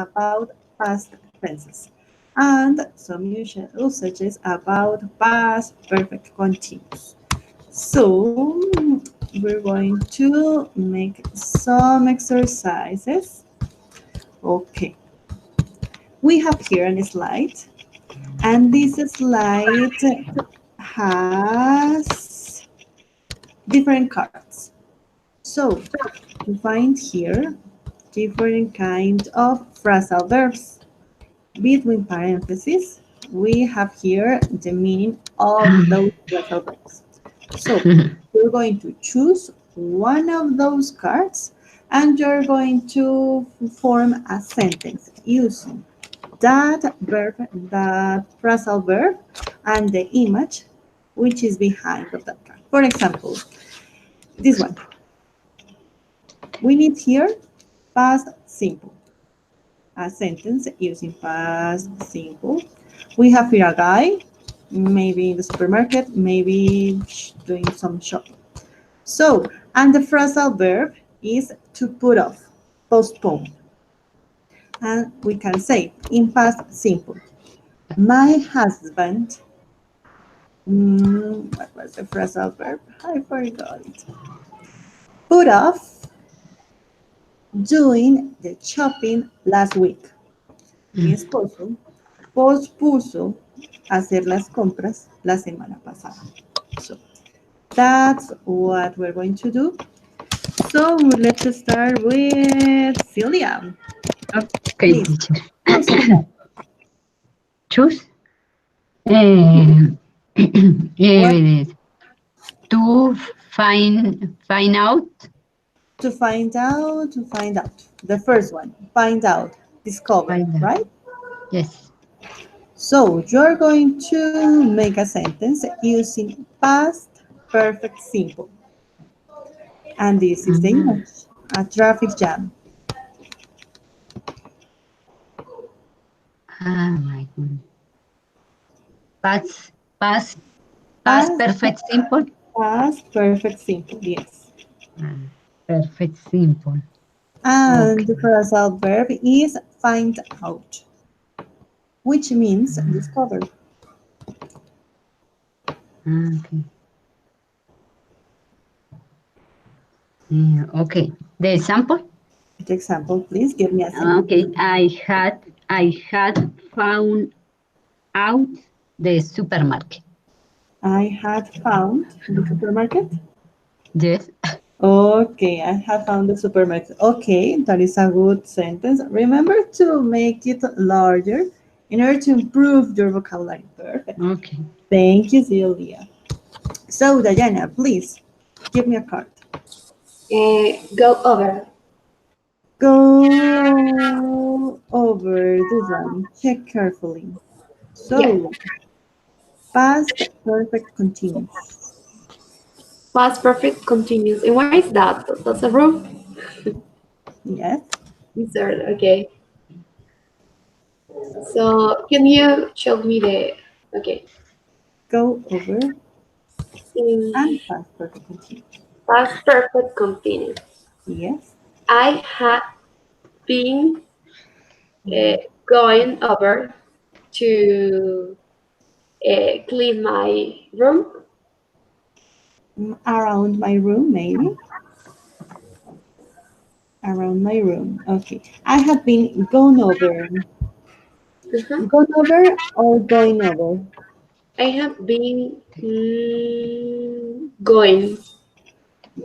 about past tenses and some usages about past perfect continuous. So we're going to make some exercises. Okay, we have here a slide, and this slide has different cards. So to find here different kinds of phrasal verbs. Between parentheses, we have here the meaning of those phrasal verbs. So you're going to choose one of those cards and you're going to form a sentence using that verb, that phrasal verb, and the image which is behind of that card. For example, this one. We need here past simple. A sentence using past simple. We have here a guy, maybe in the supermarket, maybe doing some shopping. So, and the phrasal verb is to put off, postpone. And we can say in past simple, my husband, what was the phrasal verb? I forgot it. Put off doing the shopping last week. Mi esposo pospuso hacer las compras la semana pasada. So that's what we're going to do. So let's start with Celia. Okay, Please, teacher. choose Choose eh, what to find out. to find out, The first one, find out, discover, Find out. right? Yes. So you're going to make a sentence using past perfect simple. And this is the Ah, image, a traffic jam. my goodness. Past, past, past Past, perfect simple. past perfect simple, yes. Ah, perfect simple. And Okay. the phrasal verb is find out, which means discover. Okay. Yeah, okay. The example. The example, please give me a sentence. Okay. I had found out the supermarket. I had found the supermarket. Yes. Okay, I have found the supermarket. Okay, that is a good sentence. Remember to make it larger in order to improve your vocabulary. Perfect. Okay. Thank you, Sylvia. So, Diana, please give me a card. Go over. Go over this one. Check carefully. Yeah. So, past perfect continuous. Past perfect continuous. And what is that? That's a verb? Yes. Insert. Okay. So can you show me the? Okay. Go over In and past perfect continuous. past perfect continuous. Yes. I had been uh, going over to clean my room. Around my room, maybe. Around my room. Okay. I have been gone over. Uh-huh. Gone over or going over? I have been going.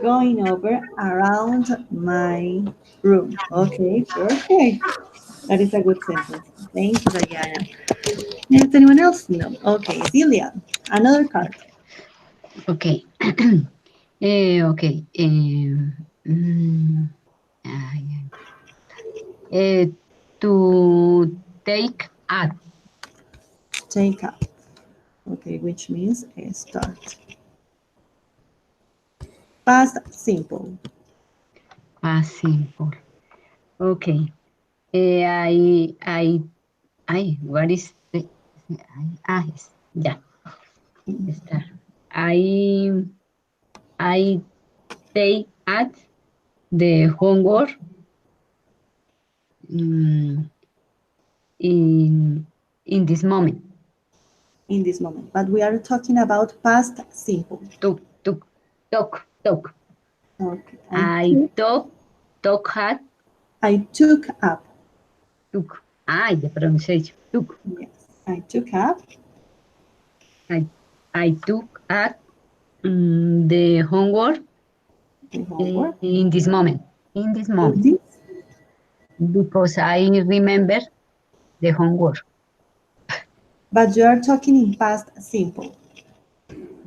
Going over around my room. Okay, perfect. That is a good sentence. Thank you, Diana. Does anyone else? No. Okay, Celia, another card. Okay. Okay. Ay, eh, to take at. Take up. Okay, which means start. Past simple. Simple. Okay. What is the, yeah, está. I, I take at the homework. in in this moment. in this moment. But we are talking about past simple. Took. Okay. I took hat, I took up. took. The pronunciation. Took. Yes. I took up I I took at the homework the homework. in this moment. In this In moment. this, Because I remember the homework. but you are talking in past simple.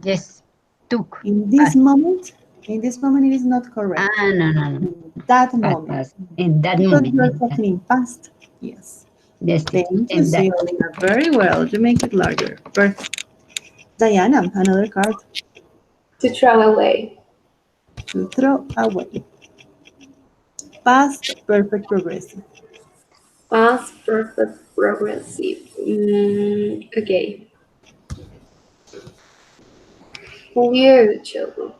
Yes. Took. In At. this moment it is not correct. No. In that Past, moment. past. In that Because moment. you are In that. talking in past. Yes. Yes, teacher. Thank you, In that. Celia. Very well. You make it larger. Perfect. Diana, another card To throw away. to throw away. Past perfect progressive. Past perfect progressive. Okay. Clear children.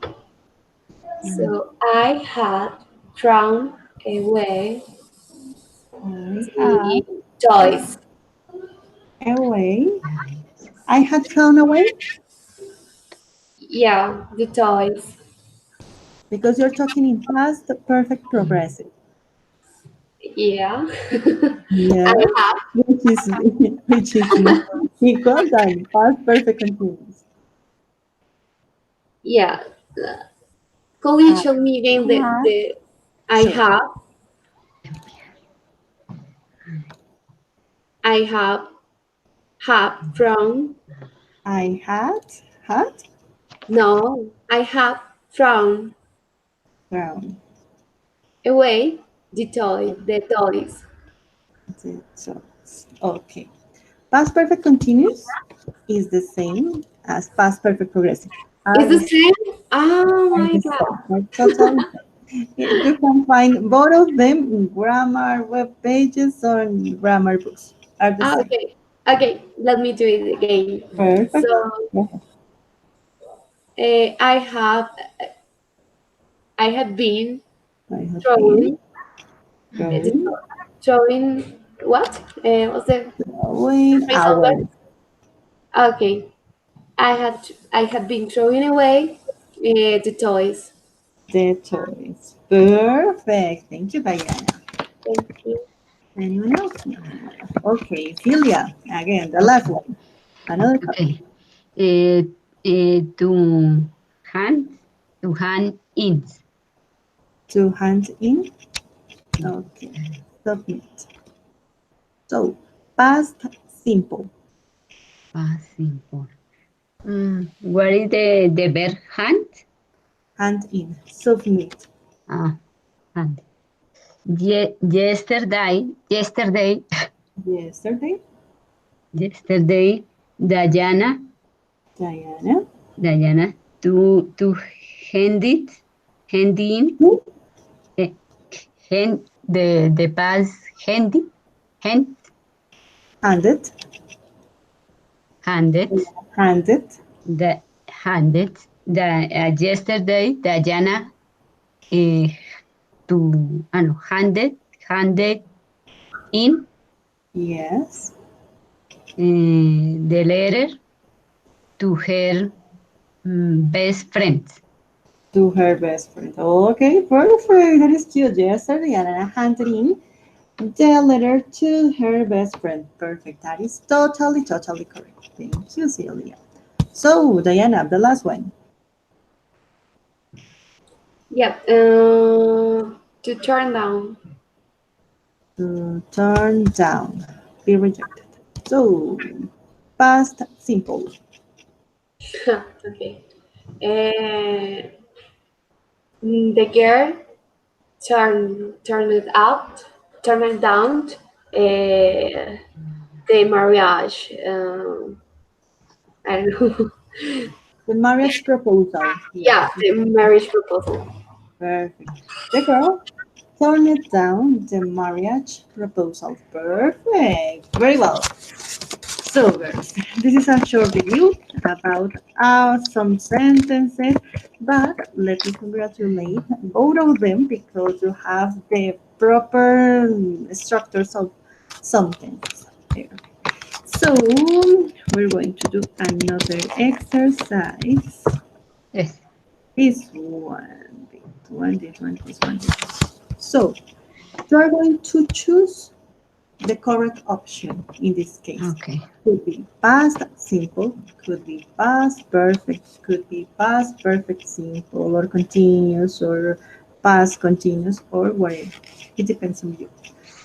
So I had thrown away I the had toys. away. I had thrown away Yeah, the toys. because you're talking in past perfect progressive. Yeah. Yeah, I have. which is which is more equal than past perfect continuous. Yeah. Could you I show me again the, had, the I sure. have? I have from. I had No, I have thrown thrown. away the toys. So, okay. Past perfect continuous is the same as past perfect progressive. Is Are the the same? Oh are my the god. same. Are totally same. You can find both of them in grammar web pages or in grammar books. Are the Ah, same. okay. Okay, let me do it again. So Perfect. Yeah, I have I have been I have been throwing the going, throwing what? What's the going phrasal verb? away. Okay. I had been throwing away the toys. The toys. Perfect. Thank you, Diana. Thank you. Anyone else? No. Okay, Celia. Again, the last Okay. one. Another card. Okay. Uh, to hand in. Two hands in. Okay. Submit. So, past simple. Simple. What is the verb hand? Hand in. Submit. Ah, hand. Yesterday, Yesterday, yesterday, Diana, Diana. Diana, to hand it, hand in, Who? eh, hand the past handy, hand, Handed. handed, Handed. the handed, the yesterday, Diana, uh, no, handed in Yes. the letter to her best friend. To her best friend. Okay, perfect. That is cute. Yesterday, Diana handed in the letter to her best friend. Perfect. That is totally correct. Thank you, Celia. So, Diana, the last one. Yep. To turn down. To turn down. Be rejected. So, past simple. Okay. Uh, the girl turn it out, turn it down. The marriage. I don't know. The marriage proposal. Yeah, Yes. the marriage proposal. Perfect. The girl turned it down the marriage proposal. Perfect. Very well. So, girls, this is a short review about some sentences, but let me congratulate both of them because you have the proper structures of some sentences. So we're going to do another exercise. Yes. This one, this one, this one, this one, this one. So you are going to choose the correct option in this case. Okay. Could be past simple, could be past perfect, could be past perfect simple, or continuous, or past continuous, or whatever. It depends on you.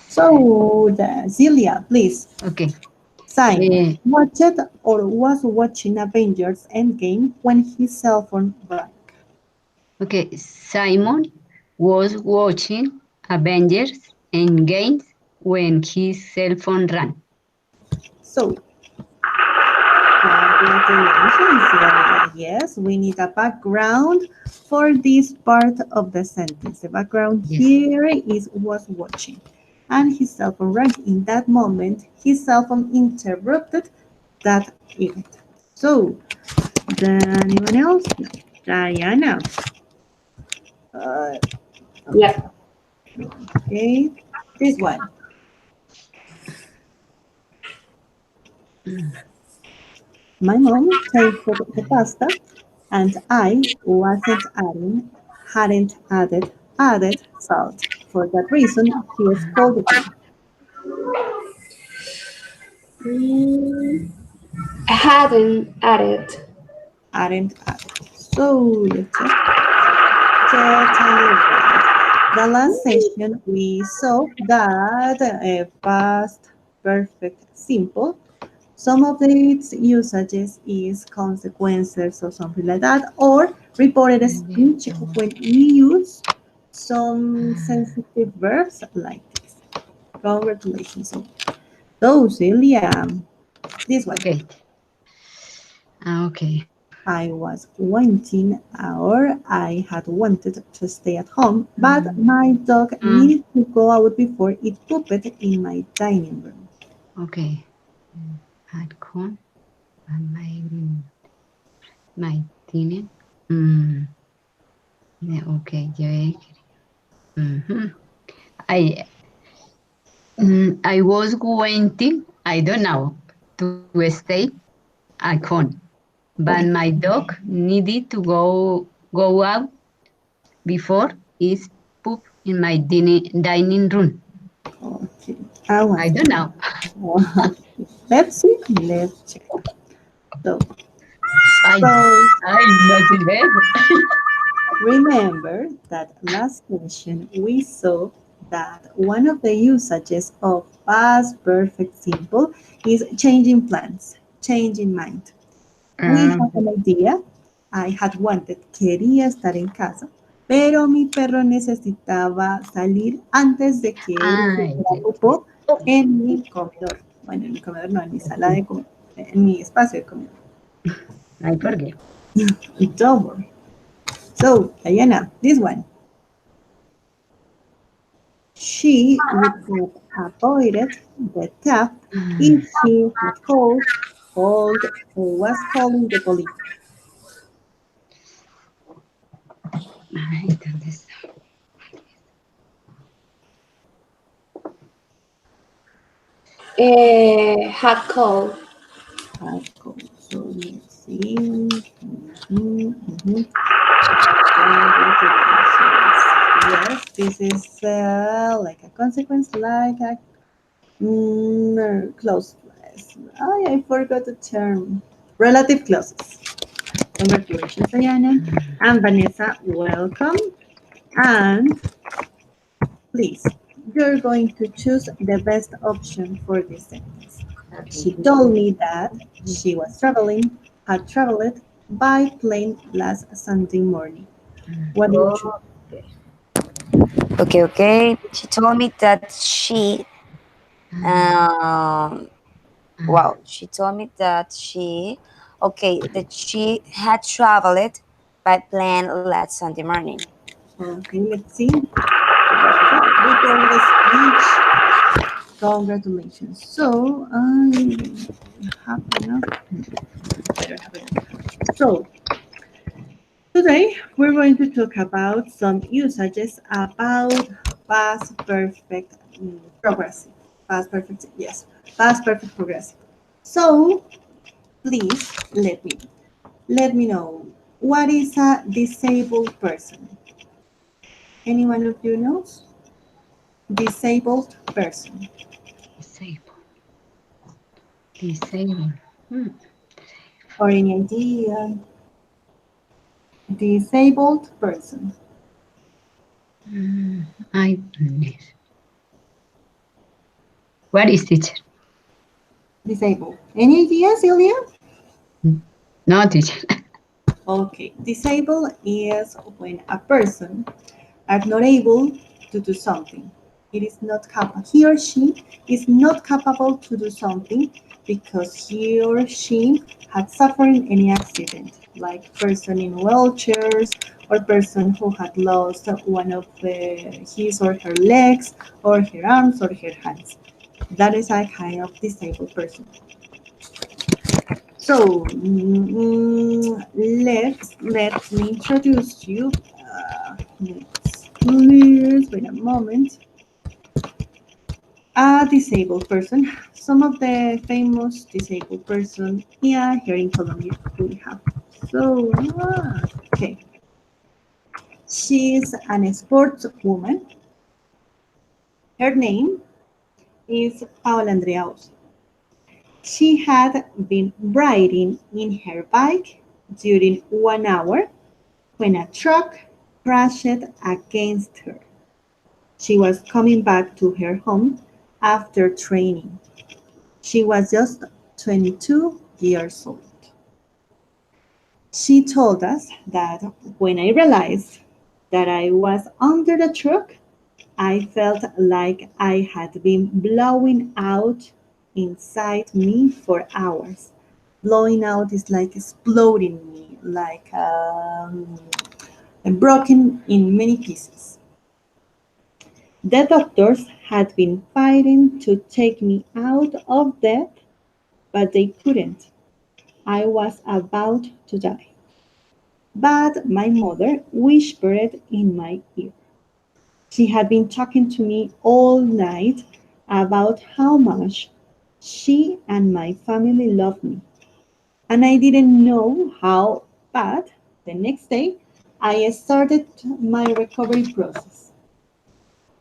So, Celia, please. Okay. Simon Eh, watched or was watching Avengers Endgame when his cell phone rang. okay. Simon was watching Avengers Endgame when his cell phone rang. So, congratulations, Celia. Yes, we need a background for this part of the sentence. The background Yes. here is was watching. And his cell phone rang. In that moment, his cell phone interrupted that event. So, anyone else? No. Diana. Uh, Yeah. okay, this one. Mm. My mom tasted the pasta, and I hadn't added salt. For that reason, she scolded me. Mm, I hadn't added. Hadn't added. So let's check. Totally right. The last session we saw that past perfect simple. Some of its usages is consequences or something like that, or reported speech when we use some sensitive verbs like this. Congratulations. So, Celia, this one. Okay. Okay. I was wanting, or I had wanted to stay at home, but Mm, my dog mm, needed to go out before it pooped in my dining room. okay. Had corn and my dinner. Mm, yeah, okay. Yeah. Mhm. I I was waiting. I don't know to stay at home, but Oh, my dog needed to go out before it's poop in my dining room. okay. I I want don't know. to. Let's see. Let's check. So, I so I'm not in bed. remember that last session we saw that one of the usages of past perfect simple is changing plans, changing mind. We have an idea. I had wanted, quería estar en casa, pero mi perro necesitaba salir antes de que él I hiciera did. popó Oh, en mi comedor. Bueno, en mi comedor no, en mi sala de comedor, en mi espacio de comedor. I forget. Don't worry. So, Diana, this one. She would have avoided the theft if she had called or was calling the police. I don't know. Had called. Had called. So let's see. Mhm. Congratulations. Yes, this is like a consequence, like a close. I forgot the term. Relative clauses. Congratulations, Diana. And Vanessa, welcome. And please, you're going to choose the best option for this sentence. She told me that she was traveling, had traveled by plane last Sunday morning. What do you choose? Oh, okay, okay. She told me that um, she told me that she had traveled by plane last Sunday morning. Okay, let's see. Record the speech. Congratulations. So, I have enough. I don't have enough. So, today we're going to talk about some usages about past perfect progressive. Past perfect, yes. Past perfect progressive. So please let me know, what is a disabled person? Any one of you knows? Disabled person. Disable. Disable. Hmm. Or any idea? Disabled person. I What is teacher? Disabled. Any idea, Sylvia? No teacher. Okay. Disabled is when a person are not able to do something. It is not capable. He or she is not capable to do something because he or she had suffered any accident, like person in wheelchairs or person who had lost one of his or her legs or her arms or her hands. That is a kind of disabled person. So let me introduce you. Please wait a moment. A disabled person. Some of the famous disabled person, yeah, here in Colombia we have. So okay, she's an sports woman. Her name is Paola Andreaus. She had been riding in her bike during 1 hour when a truck crashed against her. She was coming back to her home after training. She was just 22 years old. She told us that when I realized that I was under the truck, I felt like I had been blowing out inside me for hours. Blowing out is like exploding me, like broken in many pieces. The doctors had been fighting to take me out of death, but they couldn't. I was about to die. But my mother whispered in my ear. She had been talking to me all night about how much she and my family loved me. And I didn't know how, but the next day I started my recovery process.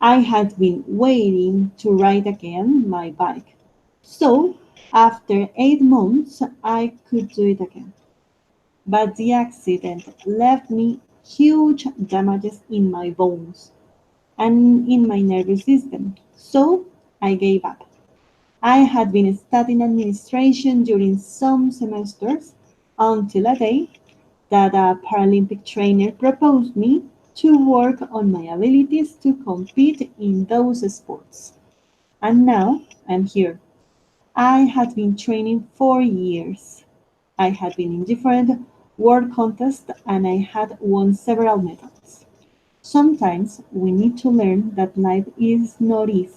I had been waiting to ride again my bike. So after 8 months, I could do it again. But the accident left me huge damages in my bones and in my nervous system. So I gave up. I had been studying administration during some semesters until a day that a Paralympic trainer proposed me to work on my abilities to compete in those sports. And now I'm here. I had been training for years. I had been in different world contests and I had won several medals. Sometimes we need to learn that life is not easy.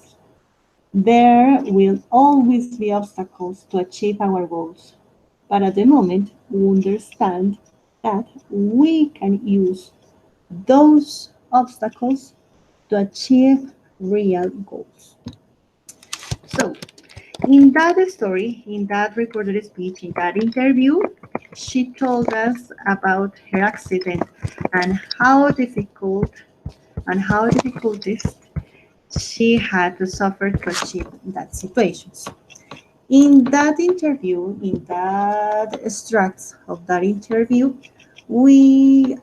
There will always be obstacles to achieve our goals. But at the moment, we understand that we can use those obstacles to achieve real goals. So, in that story, in that recorded speech, in that interview, she told us about her accident and how difficulties she had to suffer to achieve that situation. In that interview, in that extracts of that interview, we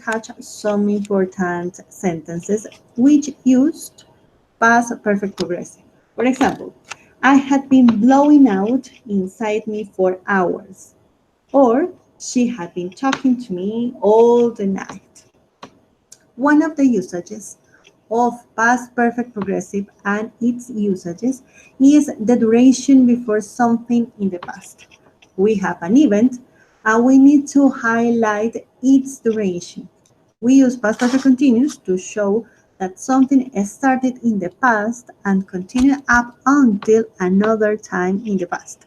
catch some important sentences which used past perfect progressive. For example, I had been blowing out inside me for hours, or she had been talking to me all the night. One of the usages of past perfect progressive and its usages is the duration before something in the past. We have an event and we need to highlight its duration. We use past perfect continuous to show that something started in the past and continued up until another time in the past.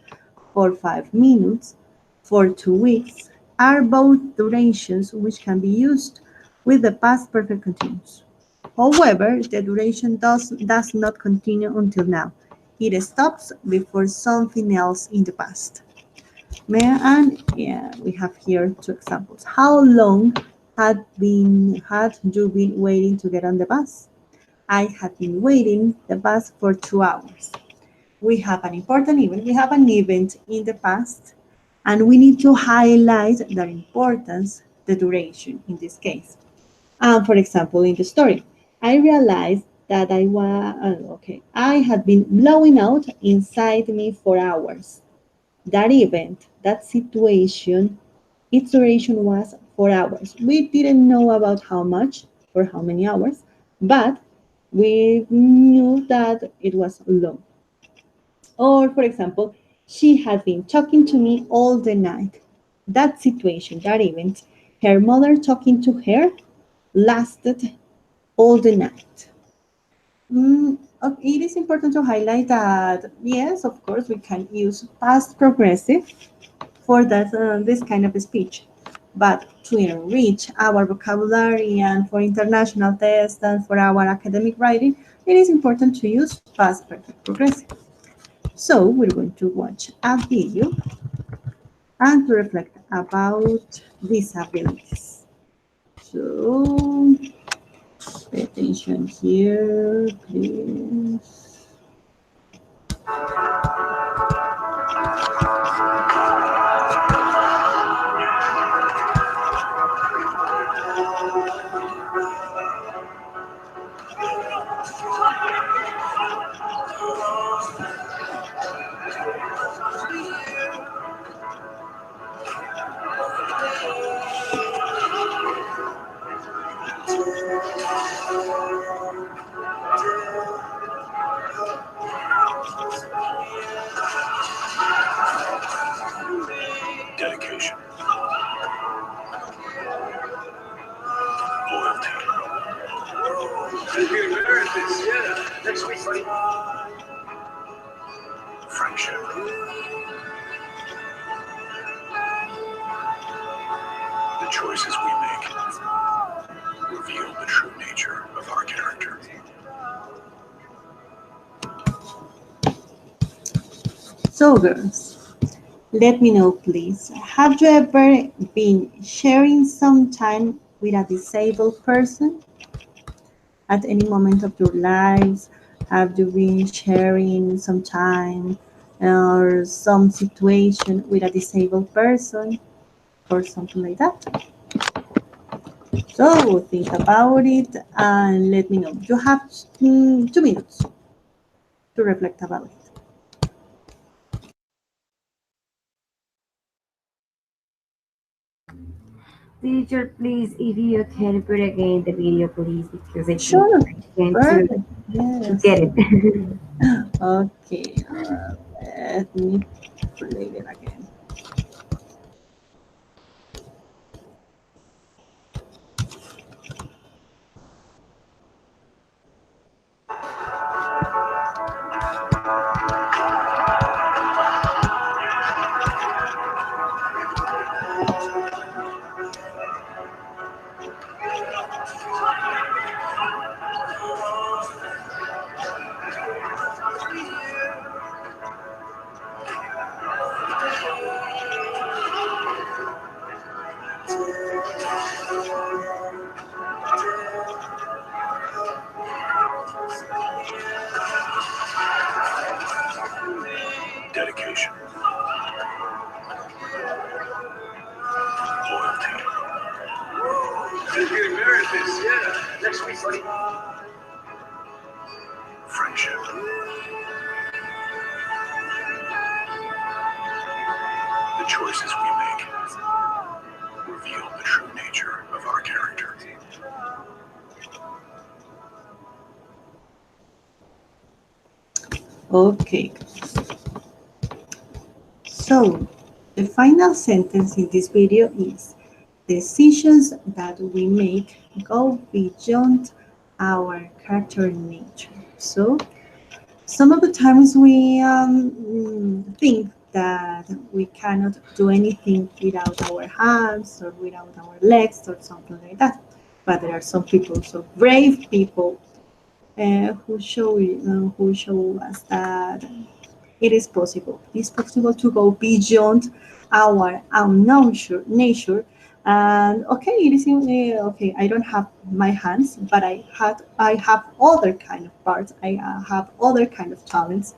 For 5 minutes, for 2 weeks, are both durations which can be used with the past perfect continuous. However, the duration does not continue until now. It stops before something else in the past. And yeah, we have here two examples. How long had you been waiting to get on the bus? I had been waiting the bus for 2 hours. We have an important event. We have an event in the past, and we need to highlight the importance, the duration in this case. For example, in the story, I realized that I had been blowing out inside me for hours. That event, that situation, its duration was 4 hours. We didn't know about how much or how many hours, but we knew that it was long. Or, for example, she had been talking to me all the night. That situation, that event, her mother talking to her lasted all the night. It is important to highlight that, yes, of course, we can use past progressive for this kind of speech. But to enrich our vocabulary and for international tests and for our academic writing, it is important to use past perfect progressive. So we're going to watch a video and to reflect about disabilities. So pay attention here, please. Dedication. Loyalty. Getting better at this, yeah. Next week, buddy. Friendship. The choices we make reveal the true nature of our character. So girls, let me know please. Have you ever been sharing some time with a disabled person? At any moment of your lives, have you been sharing some time or some situation with a disabled person or something like that? So think about it and let me know. You have 2 minutes to reflect about it. Teacher, please, if you can put again the video, please, because I think Sure, I can't perfect. to Yes. get it. Okay, let me play it again. Dedication. Loyalty. Getting better at this, yeah. Next week, buddy. Friendship. The choices we make reveal the true nature of our character. Okay, so the final sentence in this video is decisions that we make go beyond our character nature. So some of the times we think that we cannot do anything without our hands or without our legs or something like that. But there are some people, so brave people, who show us that it is possible. It is possible to go beyond our nature. And okay, it is okay. I don't have my hands, but I have other kind of parts. I have other kind of talents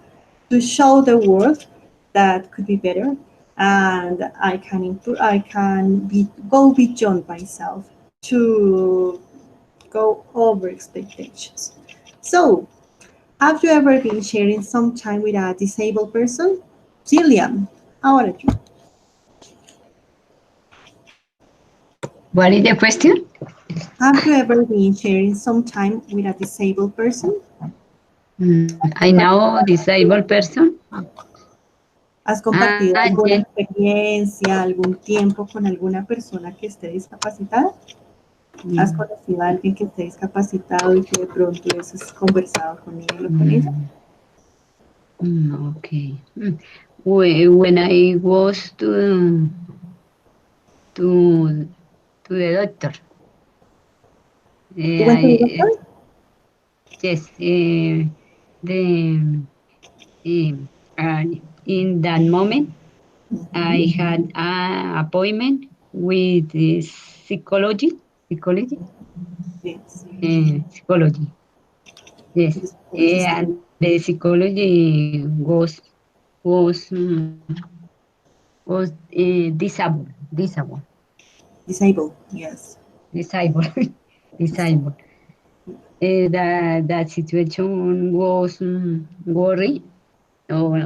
to show the world that could be better, and I can improve. I can go beyond myself to go over expectations. So, have you ever been sharing some time with a disabled person? Jillian, how are you? What is the question? Have you ever been sharing some time with a disabled person? I know disabled person. ¿Has Ah, compartido yes. alguna experiencia, algún tiempo con alguna persona que esté discapacitada? ¿Has Mm, conocido a alguien que esté discapacitado y que de pronto has conversado con él o con ella? mm, okay. When I was to the doctor, ¿Tú went to the I doctor? yes, the in that moment I Mhm. had an appointment with the psychology, Yes. psychology. Yes, The psychologist. and the psychology was was disabled, Disabled. Yes. disabled, Disabled. disabled. That situation was worry. Or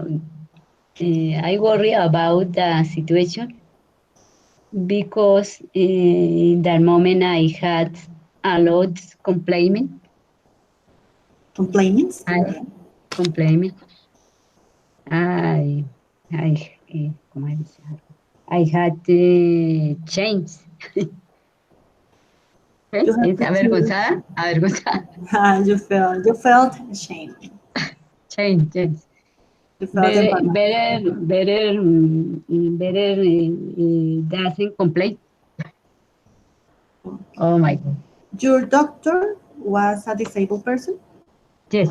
I worry about the situation because in that moment I had a lot complaining. Complainants? I complaining. I I ¿cómo dice? I had changed. You ¿Ves? have Es to choose. avergonzada, avergonzada. You felt ashamed. Change, change. You felt Better, embarrassed. better, better, better doesn't complain. Okay. Oh my God. Your doctor was a disabled person? Yes,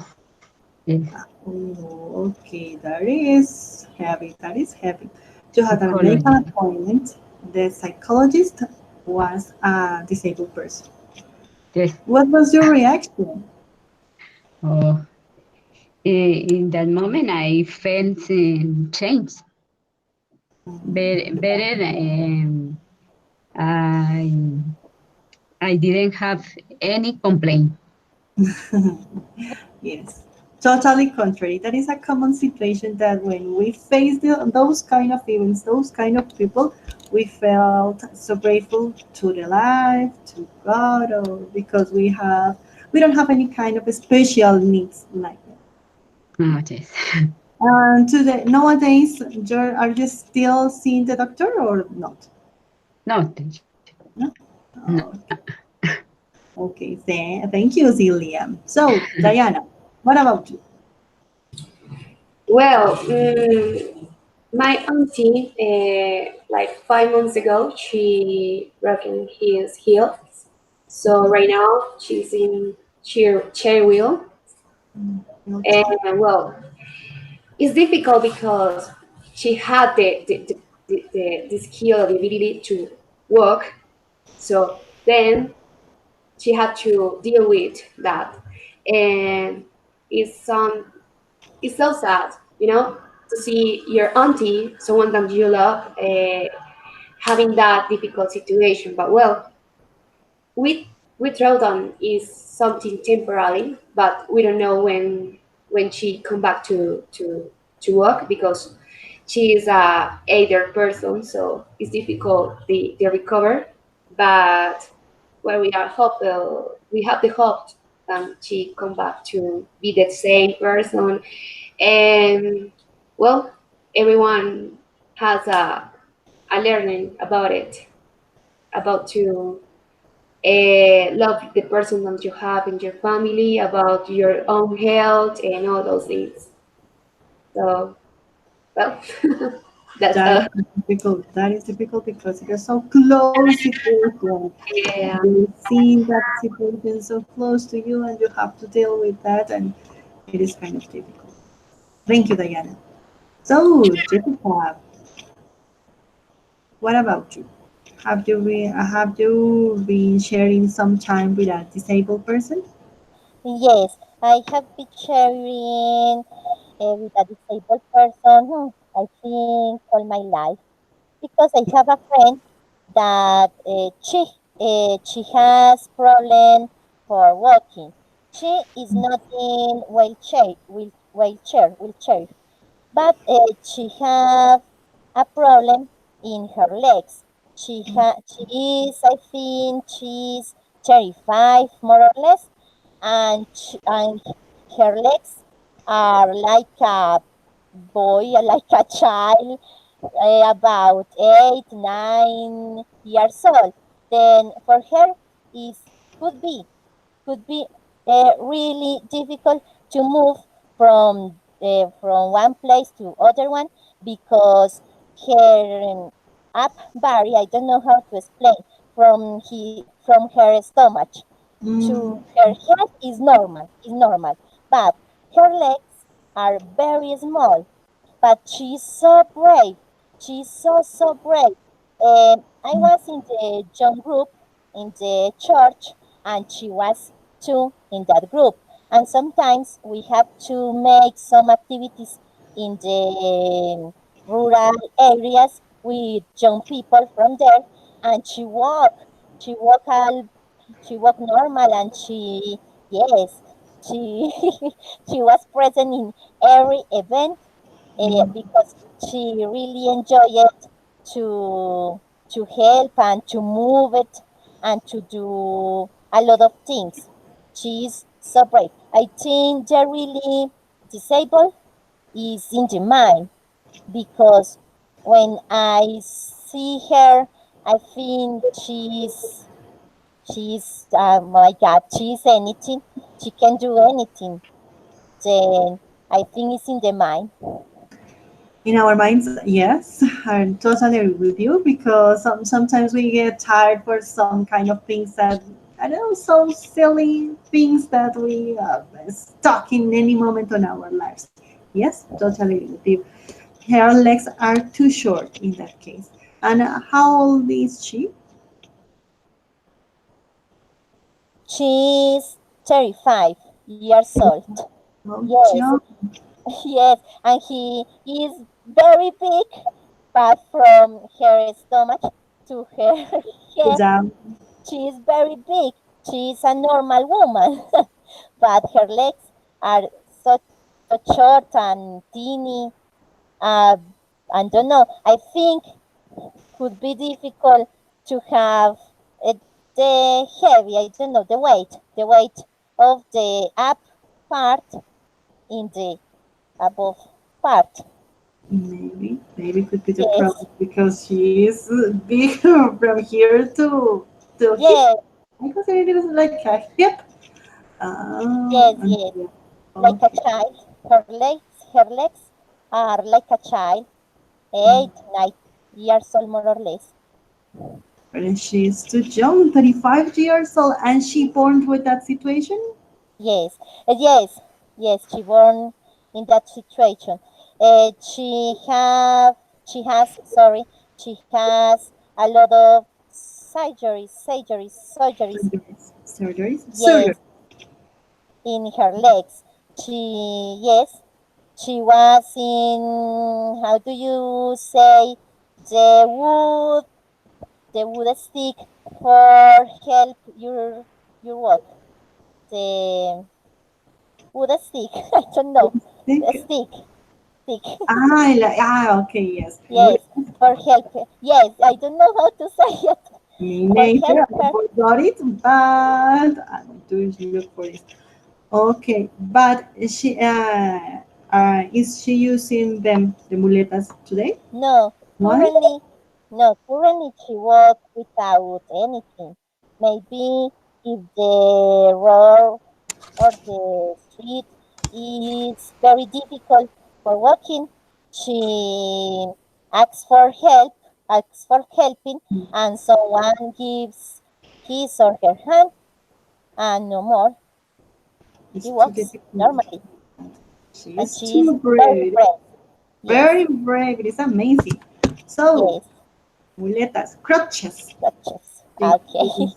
yes. Oh, okay, that is heavy. That is heavy. You had a medical Psychology. appointment. The psychologist was a disabled person. Yes. What was your reaction? Oh, in that moment, I felt change. Better. I I didn't have any complaint. Yes, totally contrary. That is a common situation that when we face those kind of events, those kind of people, we felt so grateful to the life, to God, or because we don't have any kind of special needs like that. Oh, yes. And today, nowadays, are you still seeing the doctor or not? No, teacher. No. No. Okay. Okay. Thank you, Zelia. So, Diana, what about you? Well, my auntie, like 5 months ago, she broken his heel. So right now she's in chair wheel. Okay. And well, it's difficult because she had the skill, the ability to walk. So then she had to deal with that. And it's it's so sad, to see your auntie, someone that you love, having that difficult situation. But well, withdrawal is something temporary, but we don't know when she come back to work because she is a elder person, so it's difficult the recover. But well, we have the hope that she come back to be the same person. And well, everyone has a learning about it, about to love the person that you have in your family, about your own health and all those things. So well, That's That is difficult. That is difficult because you're so close situation. yeah. You're seeing that situation so close to you, and you have to deal with that, and it is kind of difficult. Thank you, Diana. So, Jessica, what about you? Have you been sharing some time with a disabled person? Yes, I have been sharing with a disabled person, I think, all my life because I have a friend that she has problem for walking. She is not in wheelchair, but she have a problem in her legs. She is, I think, she's 35 more or less, and her legs are like a boy, like a child, about 8, 9 years old. Then for her is could be could be really difficult to move from one place to other one because her up body, I don't know how to explain, from her stomach to Mm, her head is normal, but her legs are very small, but she's so brave. She's so brave. I was in the young group in the church, and she was too in that group. And sometimes we have to make some activities in the rural areas with young people from there. And she walk all, she walk normal, and yes, she she was present in every event because she really enjoyed to help and to move it and to do a lot of things. She's so brave. I think the really disabled is in the mind because when I see her, I think she's my God, she's anything. She can do anything. Then I think it's in the mind. in our minds, yes, I totally agree with you because sometimes we get tired for some kind of things that I don't know, so silly things that we stuck in any moment on our lives. Yes, totally agree with you. Her legs are too short in that case. And how old is she? She's 35 years old. Oh, Yes, John. yes, and he is very big, but from her stomach to her head, Down. she is very big. She is a normal woman, but her legs are so, so short and teeny. Uh, I don't know. I think could be difficult to have it, the heavy. I don't know the weight of the up part in the above part. Maybe could be the Yes, problem because she is big from here to here. yes, I consider it was like a hip. yes. Yeah. Like a Okay. child. Her legs are like a child, Mm. 8, 9 years old more or less. And she's too young, 35 years old, and she born with that situation. Yes, yes. She born in that situation. She has, sorry, she has a lot of surgeries. Surgeries. Surgery. Yes, in her legs. Yes, she was in, how do you say, the wood stick for help your walk. The wood stick, I don't know, the Think. stick. Okay, yes. Yes, for help. Yes, I don't know how to say it. Me For help neither. I her. forgot it, but I'm doing look for it. Okay, but is she using the muletas today? No, Why? currently she walk without anything. Maybe if the road or the street is very difficult for walking, she asks for help, asks for helping, and someone gives his or her hand, and no more. It's She too walks difficult. normally, She but is she is too very brave. brave. Yes, Very brave. It is amazing. So, yes, muletas, crutches. crutches. They, Okay.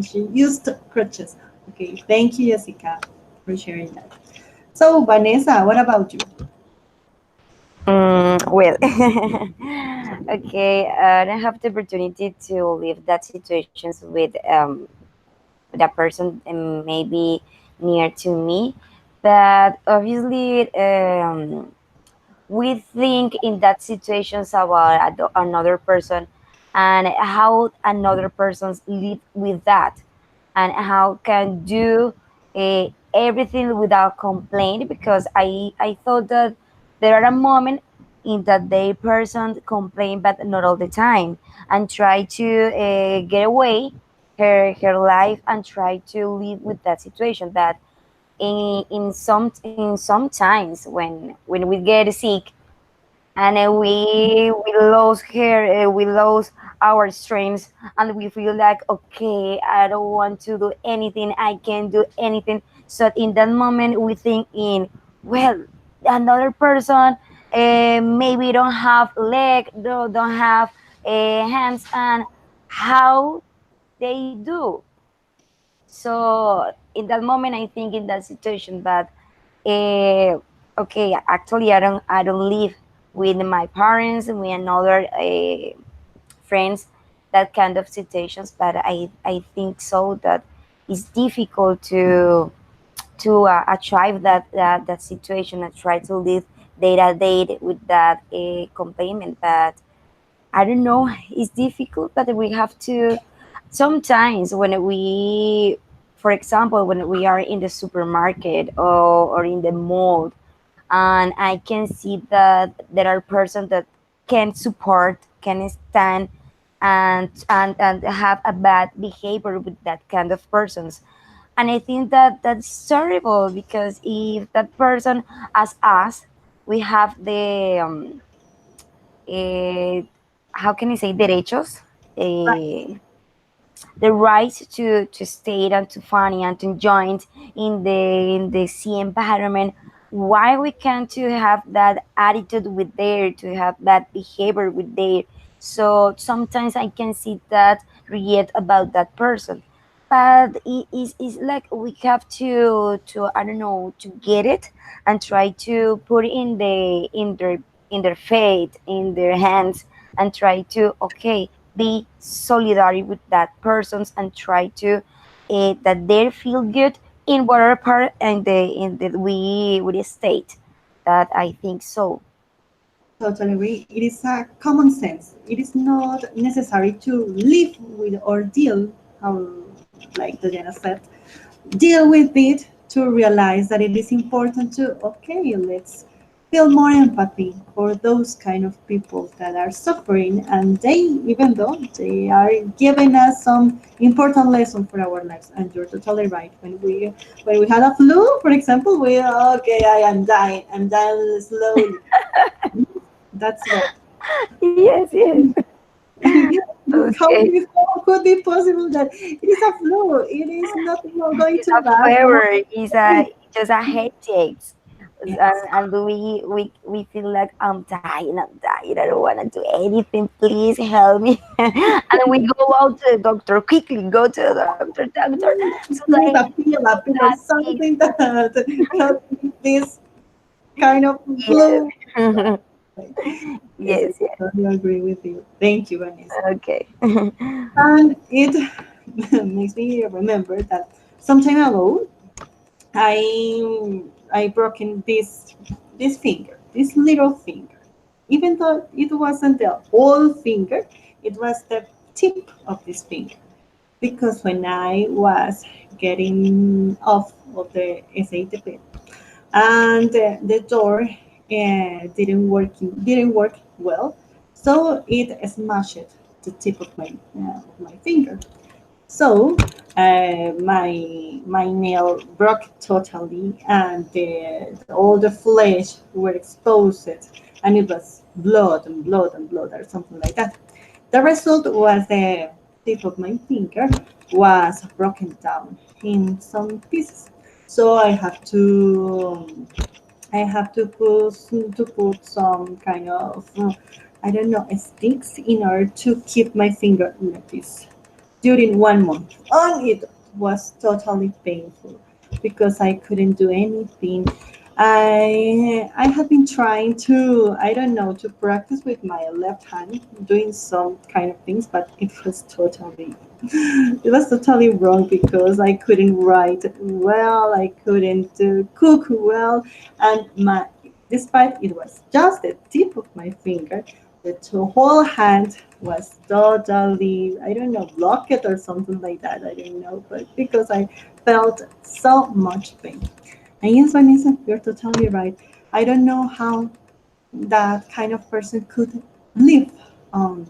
she used crutches. Okay, thank you, Jessica, for sharing that. So, Vanessa, what about you? Well, okay, I have the opportunity to live that situations with a person maybe near to me, but obviously we think in that situations about another person and how another persons live with that and how can do everything without complaint because I thought that there are a moment in that the person complain but not all the time and try to get away her life and try to live with that situation that in some times when we get sick and we lose her we lose our strengths and we feel like okay I don't want to do anything I can't do anything so in that moment we think in well another person maybe don't have leg don't have hands and how they do so in that moment I think in that situation but uh, okay, actually, I don't live with my parents and with another friends that kind of situations, but I think so that it's difficult to achieve that situation and try to live day to day with that complaint. But I don't know, it's difficult, but we have to sometimes when we for example when we are in the supermarket or in the mall and I can see that there are persons that can support, can stand, and have a bad behavior with that kind of persons. And I think that that's terrible because if that person, as us, we have the eh, how can I say derechos. Eh, the right to stay and to funny and to join in the sea environment why we can't to have that attitude with there to have that behavior with there so sometimes I can see that react about that person but it's like we have to I don't know to get it and try to put in their faith in their hands and try to okay be solidary with that persons and try to that they feel good in whatever part in the we state that I think so. Totally agree. It is a common sense. It is not necessary to live with or deal, how, like Diana said, deal with it to realize that it is important to, okay, let's feel more empathy for those kind of people that are suffering. And they, even though they are giving us some important lesson for our lives. And you're totally right. When we had a flu, for example, we, okay, I'm dying slowly. That's right. Yes, yes. Okay. How could it be possible that it is a flu? It is not going It's to a last more. fever. It's a just a headache. Yes. And we feel like I'm dying. I don't want to do anything. Please help me. And we go out to the doctor quickly. Go to the doctor. So Need I a pill or that big. something that help with this kind of Yes. flu. Yes, I Yes. Yes. totally agree with you. Thank you, Vanessa. Okay. And it makes me remember that some time ago I broken this finger, this little finger. Even though it wasn't the whole finger, it was the tip of this finger. Because when I was getting off of the SATP and the door didn't work well, so it smashed the tip of my finger. So my nail broke totally, and all the flesh were exposed, and it was blood and blood and blood or something like that. The result was the tip of my finger was broken down in some pieces. So I have to put some kind of I don't know sticks in order to keep my finger in a piece during 1 month. And it was totally painful because I couldn't do anything. I have been trying to I don't know to practice with my left hand doing some kind of things, but it was totally wrong because I couldn't write well, I couldn't cook well, and my despite it was just the tip of my finger, the whole hand was totally, I don't know, blocked or something like that. I don't know, but because I felt so much pain. And yes, Vanessa, you're totally right. I don't know how that kind of person could live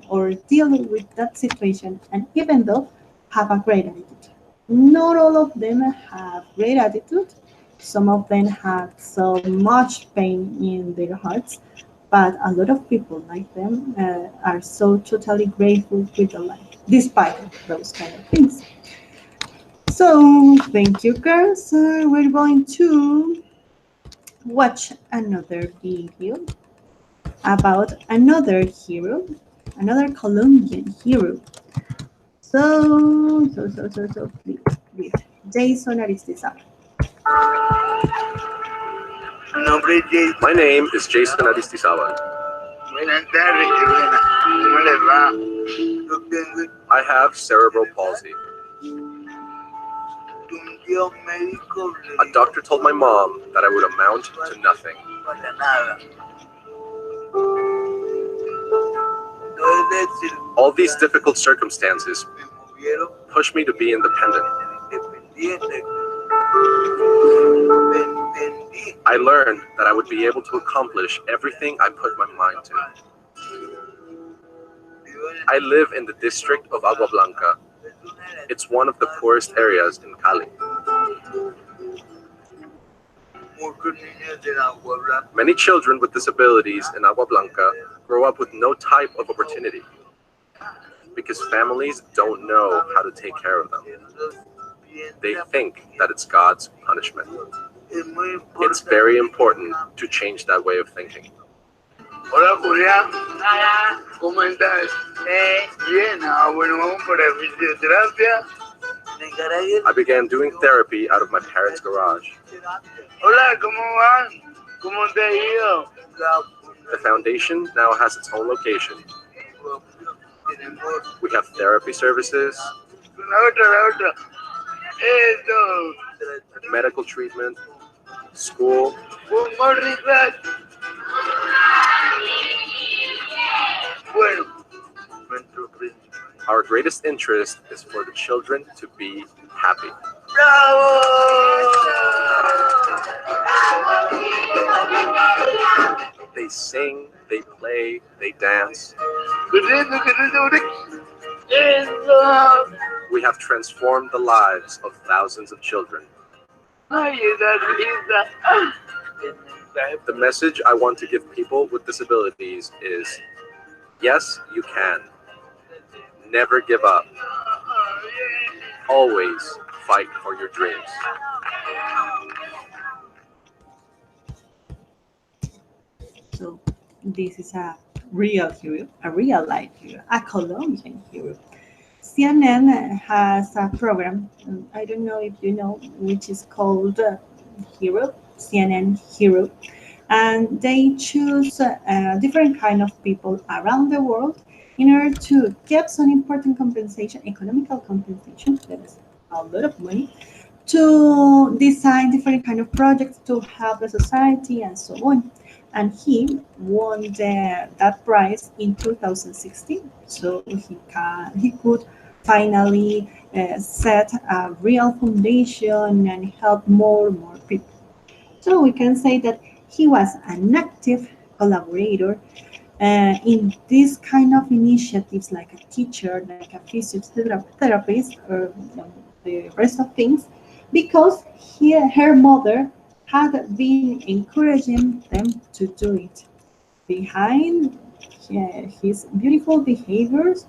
or deal with that situation, and even though have a great attitude. Not all of them have great attitude. Some of them have so much pain in their hearts, but a lot of people like them are so totally grateful with the life, despite those kind of things. So, thank you, girls. We're going to watch another video about another hero, another Colombian hero. Please, please. Jason Aristizábal. My name is Jason Aristizábal. I have cerebral palsy. A doctor told my mom that I would amount to nothing. All these difficult circumstances pushed me to be independent. I learned that I would be able to accomplish everything I put my mind to. I live in the district of Agua Blanca. It's one of the poorest areas in Cali. Many children with disabilities in Agua Blanca grow up with no type of opportunity because families don't know how to take care of them. They think that it's God's punishment. It's very important to change that way of thinking. Hola Julián, ¿cómo estás? Bien, bueno, vamos para fisioterapia. I began doing therapy out of my parents' garage. Hola, ¿cómo van? ¿Cómo te ha ido? The foundation now has its own location. We have therapy services, La otra. Eso. medical treatment, school. Good morning, class. Bueno, nuestro principio. Our greatest interest is for the children to be happy. ¡Bravo! They sing, they play, they dance. Eso. We have transformed the lives of thousands of children. Ay, esa risa. The message I want to give people with disabilities is, yes, you can. Never give up. Always fight for your dreams. So this is a real hero, a real life hero, a Colombian hero. CNN has a program, I don't know if you know, which is called Hero, CNN Hero. And they choose different kind of people around the world in order to get some important compensation, economical compensation, that is a lot of money, to design different kind of projects to help the society and so on. And he won that prize in 2016. So he could finally set a real foundation and help more and more people. So we can say that he was an active collaborator in this kind of initiatives, like a teacher, like a physiotherapist, or the rest of things, because her mother had been encouraging them to do it. behind his beautiful behaviors,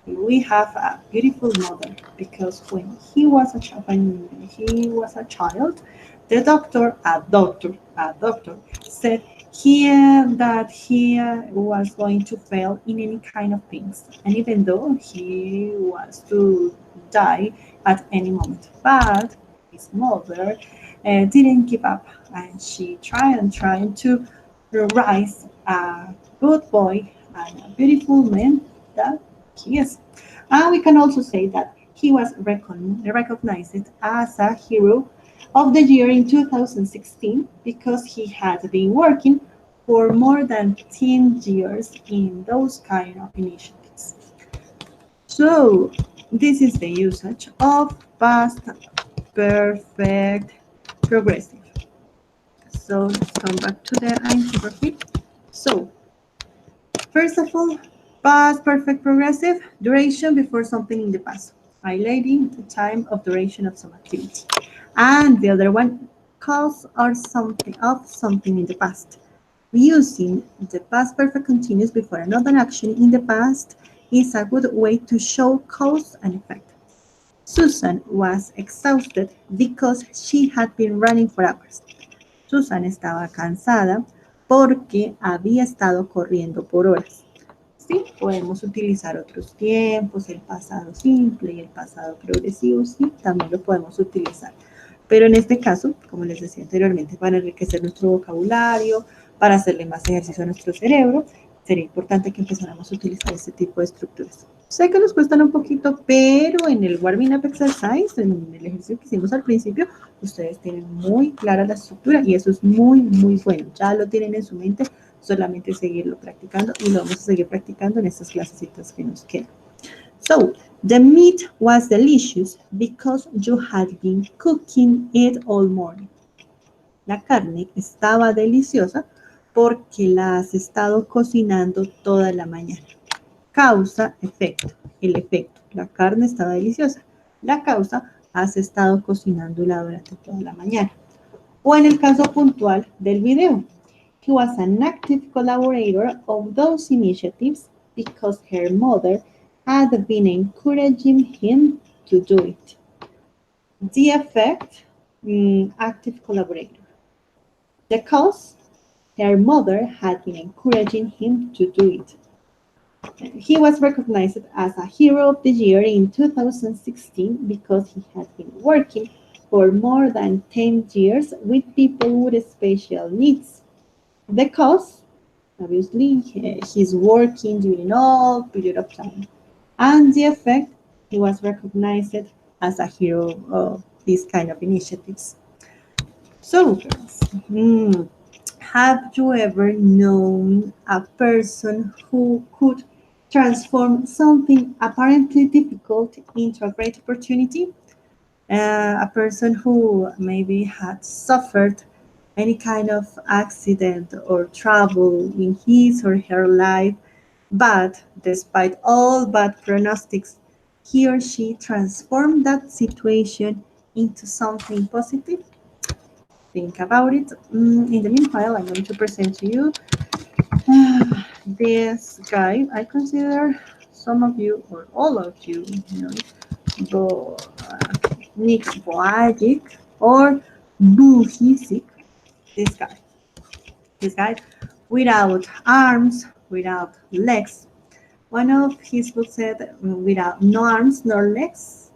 we have a beautiful mother because when he was a child, the doctor said that he was going to fail in any kind of things, and even though he was to die at any moment, but his mother didn't give up, and she tried to rise a good boy and a beautiful man that he is. And we can also say that he was recognized as a hero of the year in 2016 because he had been working for more than 10 years in those kind of initiatives. So, this is the usage of past perfect progressive. So, let's come back to the imperfect. So, first of all, past perfect progressive, duration before something in the past, highlighting the time of duration of some activity. And the other one, cause or something of something in the past. Using the past perfect continuous before another action in the past is a good way to show cause and effect. Susan was exhausted because she had been running for hours. Susan estaba cansada porque había estado corriendo por horas. Sí, podemos utilizar otros tiempos, el pasado simple y el pasado progresivo, sí, también lo podemos utilizar. Pero en este caso, como les decía anteriormente, para enriquecer nuestro vocabulario, para hacerle más ejercicio a nuestro cerebro, sería importante que empezáramos a utilizar este tipo de estructuras. Sé que nos cuestan un poquito, pero en el Warming Up Exercise, en el ejercicio que hicimos al principio, ustedes tienen muy clara la estructura y eso es muy, muy bueno. Ya lo tienen en su mente, solamente seguirlo practicando y lo vamos a seguir practicando en estas clasecitas que nos quedan. So, the meat was delicious because you had been cooking it all morning. La carne estaba deliciosa porque la has estado cocinando toda la mañana. Causa, efecto. El efecto. La carne estaba deliciosa. La causa, has estado cocinándola durante toda la mañana. O en el caso puntual del video. He was an active collaborator of those initiatives because her mother had been encouraging him to do it. The effect, active collaborator. The cause, her mother had been encouraging him to do it. He was recognized as a hero of the year in 2016 because he had been working for more than 10 years with people with special needs. The cause, obviously, he's working during all period of time. And the effect, he was recognized as a hero of these kind of initiatives. So, girls, have you ever known a person who could transform something apparently difficult into a great opportunity? A person who maybe had suffered any kind of accident or trouble in his or her life, but despite all bad pronostics, he or she transformed that situation into something positive. Think about it. In the meanwhile, I'm going to present to you this guy. I consider some of you or all of you, Bo, Nick Boagic or Buhisik, this guy. This guy without arms, without legs. One of his books said, without no arms nor legs.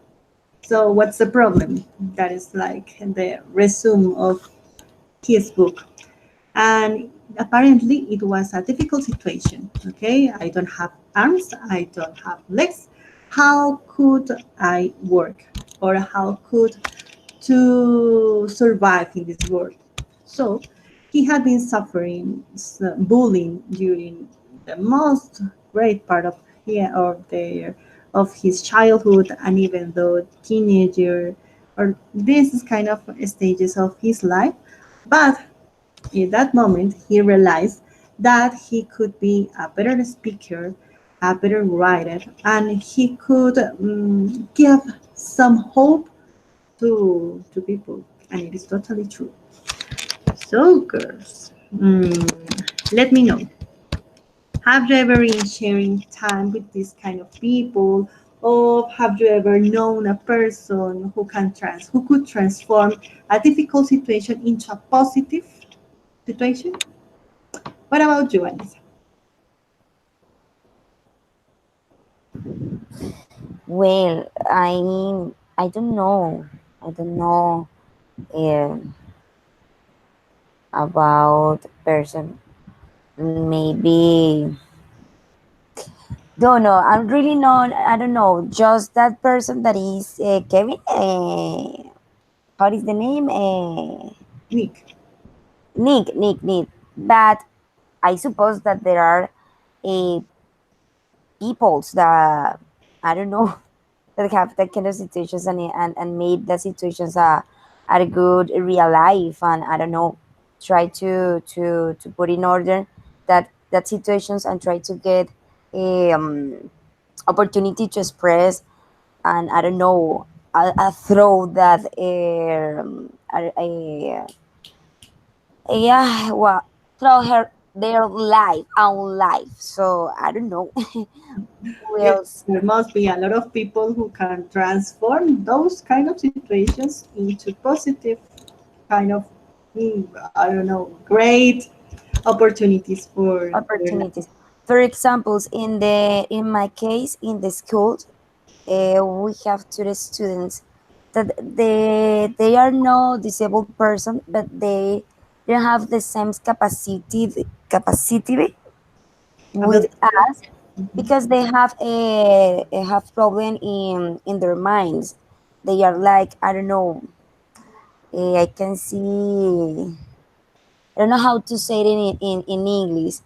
So what's the problem? That is like the resume of his book. And apparently it was a difficult situation. Okay, I don't have arms, I don't have legs. How could I work? Or how could to survive in this world? So he had been suffering bullying during the most great part of his childhood and even though teenager or this is kind of stages of his life. But in that moment, he realized that he could be a better speaker, a better writer, and he could give some hope to people. And it is totally true. So, girls, let me know. Have you ever been sharing time with this kind of people? Or have you ever known a person who could transform a difficult situation into a positive situation? What about you, Anissa? Well, I don't know. I don't know um, about person. Maybe don't know. I'm really not. I don't know. Just that person that is Kevin. What is the name? Nick. Nick. But I suppose that there are uh, peoples that I don't know that have that kind of situations and made the situations a good real life, and I don't know, try to put in order that situations and try to get a opportunity to express, and I don't know, a throw that yeah, well, through her their life, own life. So I don't know who Yes, else. there must be a lot of people who can transform those kind of situations into positive kind of, I don't know, great opportunities for their life. Opportunities. For examples, in my case, in the school, we have two students that they are no disabled person, but they don't have the same capacity with Ability. us Mhm. because they have a have problem in their minds. They are like I don't know. I can see. I don't know how to say it in English.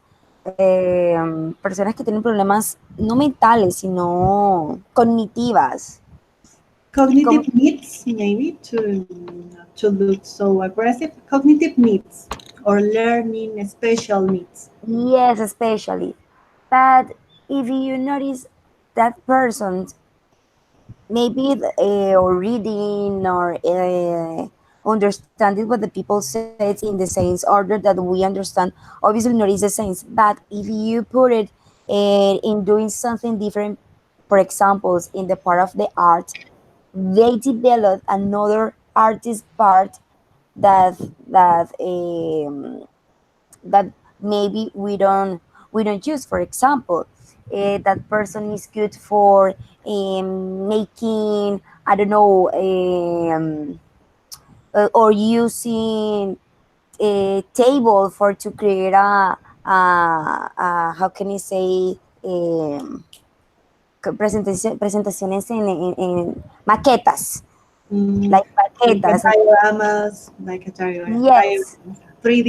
Personas que tienen problemas no mentales, sino cognitivas. Como, Cognitive needs, maybe to look so aggressive. Cognitive needs or learning special needs. yes, especially. But if you notice that person, maybe or reading or understanding what the people says in the same order that we understand, obviously not is the same. But if you put it in doing something different, for example, in the part of the art, they develop another artist part that that maybe we don't use. For example, that person is good for making I don't know or using a table for to create a how can you say presentaciones en maquetas Mm, like like a maquetas. dioramas, 3D Yes,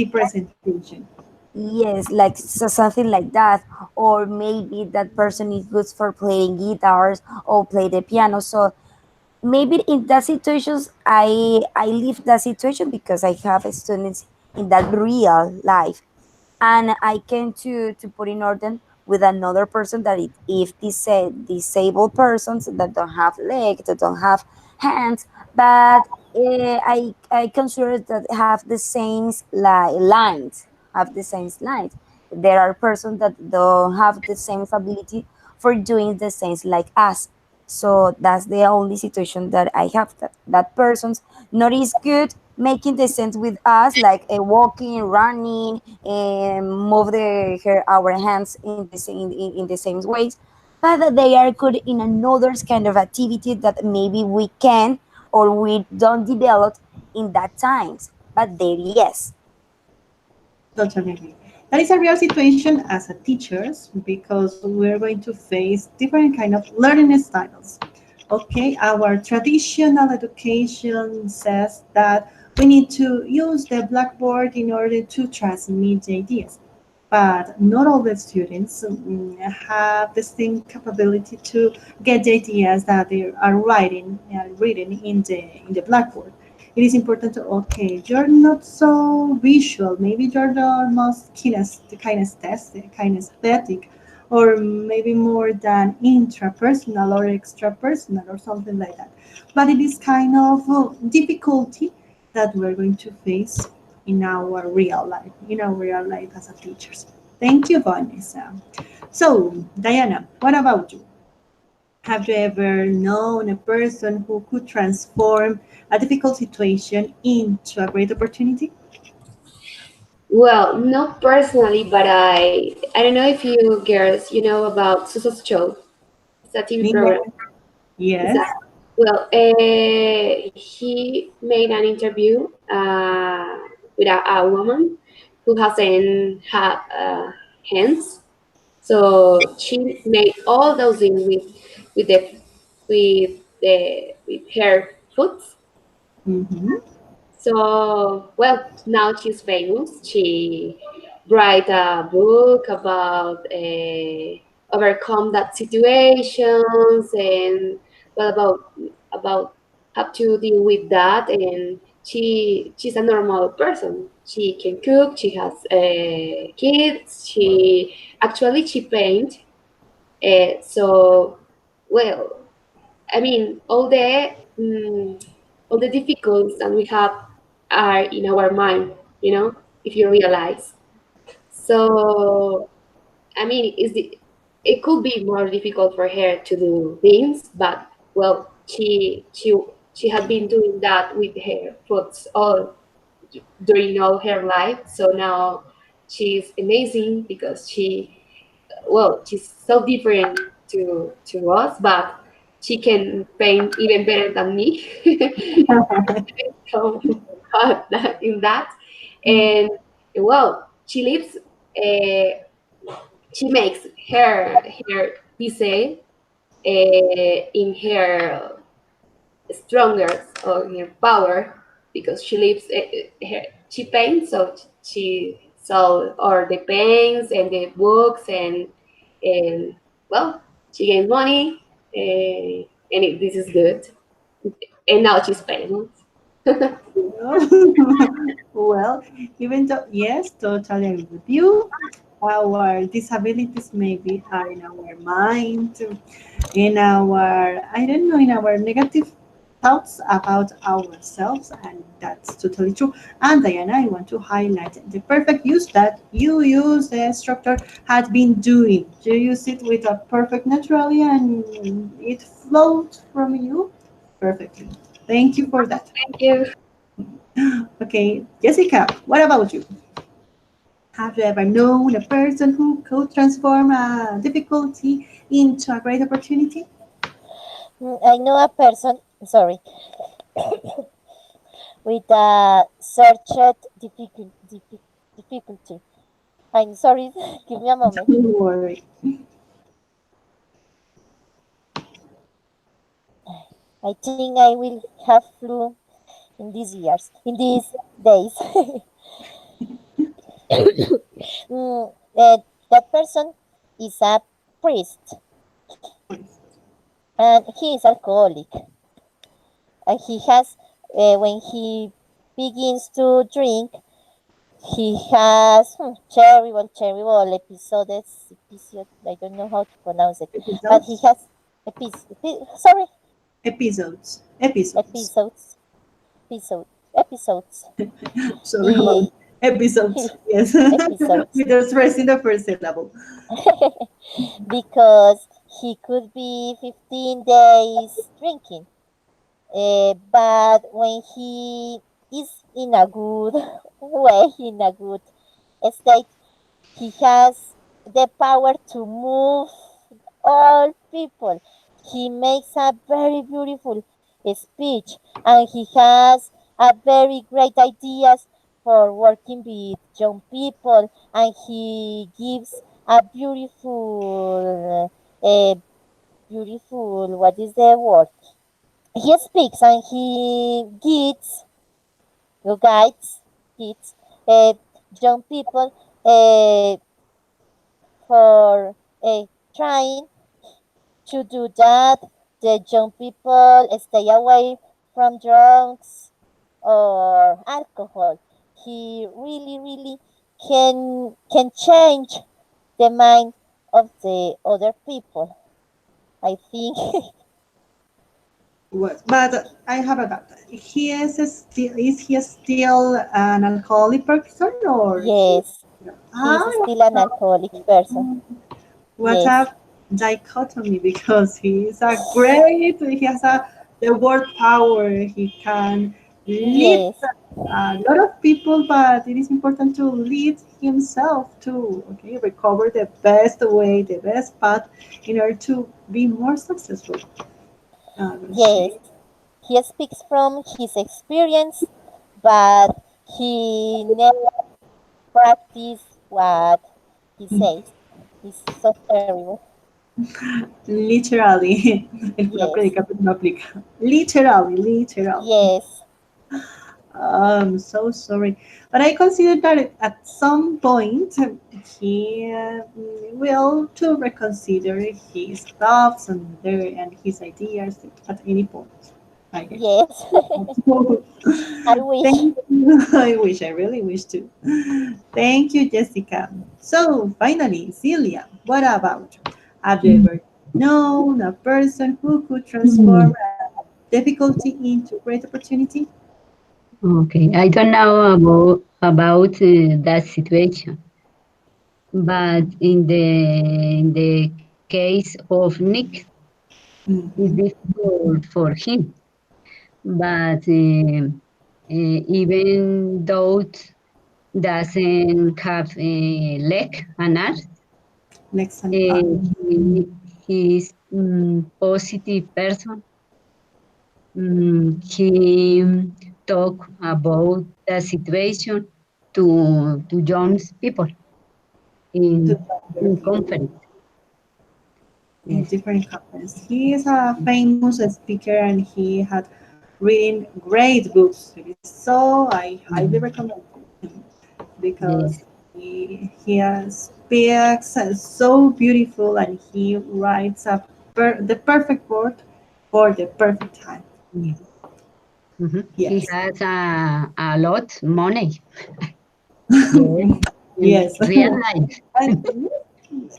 presentation. yes, like so something like that, or maybe that person is good for playing guitars or play the piano. So maybe in that situations, I leave that situation because I have students in that real life, and I came to put in order with another person that if these disabled persons that don't have legs, that don't have hands, but I consider that have the same lines, have the same lines. There are persons that don't have the same ability for doing the same like us. So that's the only situation that I have that persons not is good making the sense with us like walking, running, move our hands in the same ways, but that they are good in another kind of activity that maybe we can or we don't develop in that times, but there yes. Totally agree. That is a real situation as a teachers because we're going to face different kind of learning styles. Okay, our traditional education says that we need to use the blackboard in order to transmit the ideas, but not all the students have the same capability to get the ideas that they are writing and reading in the blackboard. It is important to, okay, you're not so visual, maybe you're the most kinesthetic, or maybe more than intrapersonal or extrapersonal or something like that. But it is kind of difficulty that we're going to face in our real life as a teachers. Thank you, Vanessa. So, Diana, what about you? Have you ever known a person who could transform a difficult situation into a great opportunity? Well, not personally, but I don't know if you girls you know about Susa's show. It's a TV Yeah. program. It's a, Yes. well, he made an interview with a woman who hasn't had hands. So she made all those things with the with her foot. Mm-hmm. So, well, now she's famous. She write a book about overcome that situations and well about how to deal with that. And she's a normal person. She can cook. She has kids. She paint. So, well, I mean, all the difficulties that we have are in our mind, you know, if you realize. So, I mean, it could be more difficult for her to do things, but well, she had been doing that with her foods all during all her life. So now she's amazing because she's so different to us, but she can paint even better than me. So hard in that, and well, she lives. She makes her piece in her stronger or her power because she lives. She paints, so she sold all the paints and the books and well, she gains money, and this is good. And now she's famous. Well, even though, yes, totally agree with you. Our disabilities maybe are in our mind, in our, I don't know, in our negative thoughts about ourselves, and that's totally true. And Diana, I want to highlight the perfect use that you use, the structure had been doing. You use it with a perfect naturally, and it flowed from you perfectly. Thank you for that. Thank you. Okay, Jessica, what about you? Have you ever known a person who could transform a difficulty into a great opportunity? I know a person, sorry, with a searched difficulty. I'm sorry, give me a moment. Don't worry. I think I will have flu in these years, in these days. That person is a priest and he is alcoholic. And he has, when he begins to drink, he has terrible episode. I don't know how to pronounce it, but he Episodes? has sorry, Episodes. episodes, episodes. Sorry about He, episodes. Yes. episodes With the stress in the first syllable. because he could be 15 days drinking. But when he is in a good way, in a good state, he has the power to move all people. He makes a very beautiful speech and he has a very great ideas for working with young people and he gives a beautiful what is the word? He speaks and he guides uh, young people for trying to do that. The young people stay away from drugs or alcohol. He really can change the mind of the other people. I think But I have a doubt. He is still an alcoholic person or he? yes. He's Ah, still an alcoholic person. what Yes, a dichotomy because he is a great, he has the word power, he can lead yes, a lot of people, but it is important to lead himself to, okay, recover the best way, the best path in order to be more successful. yes. Okay. He speaks from his experience, but he never practice what he says. It's so terrible. Literally, el pura Yes, predica, pero no aplica. Literally, literally. yes, I'm so sorry, but I consider that at some point he will to reconsider his thoughts and his ideas at any point. I guess. yes. I wish. Thank you. I wish. I really wish to. Thank you, Jessica. So finally, Celia, what about you? Have you ever known a person who could transform difficulty into great opportunity? Okay, I don't know about that situation, but in the case of Nick, it's Mhm. difficult for him. But even though doesn't have a leg and arm, Next and arm. he's positive person. He talk about the situation to young people To in younger in people conference. in Yes. different conferences. He is a famous speaker and he had written great books. So I highly Mhm. recommend him because Yes. he speaks so beautiful and he writes the perfect word for the perfect time. Mm. Mhm. He Yes. has a lot money. Yes. In Yes. real life. And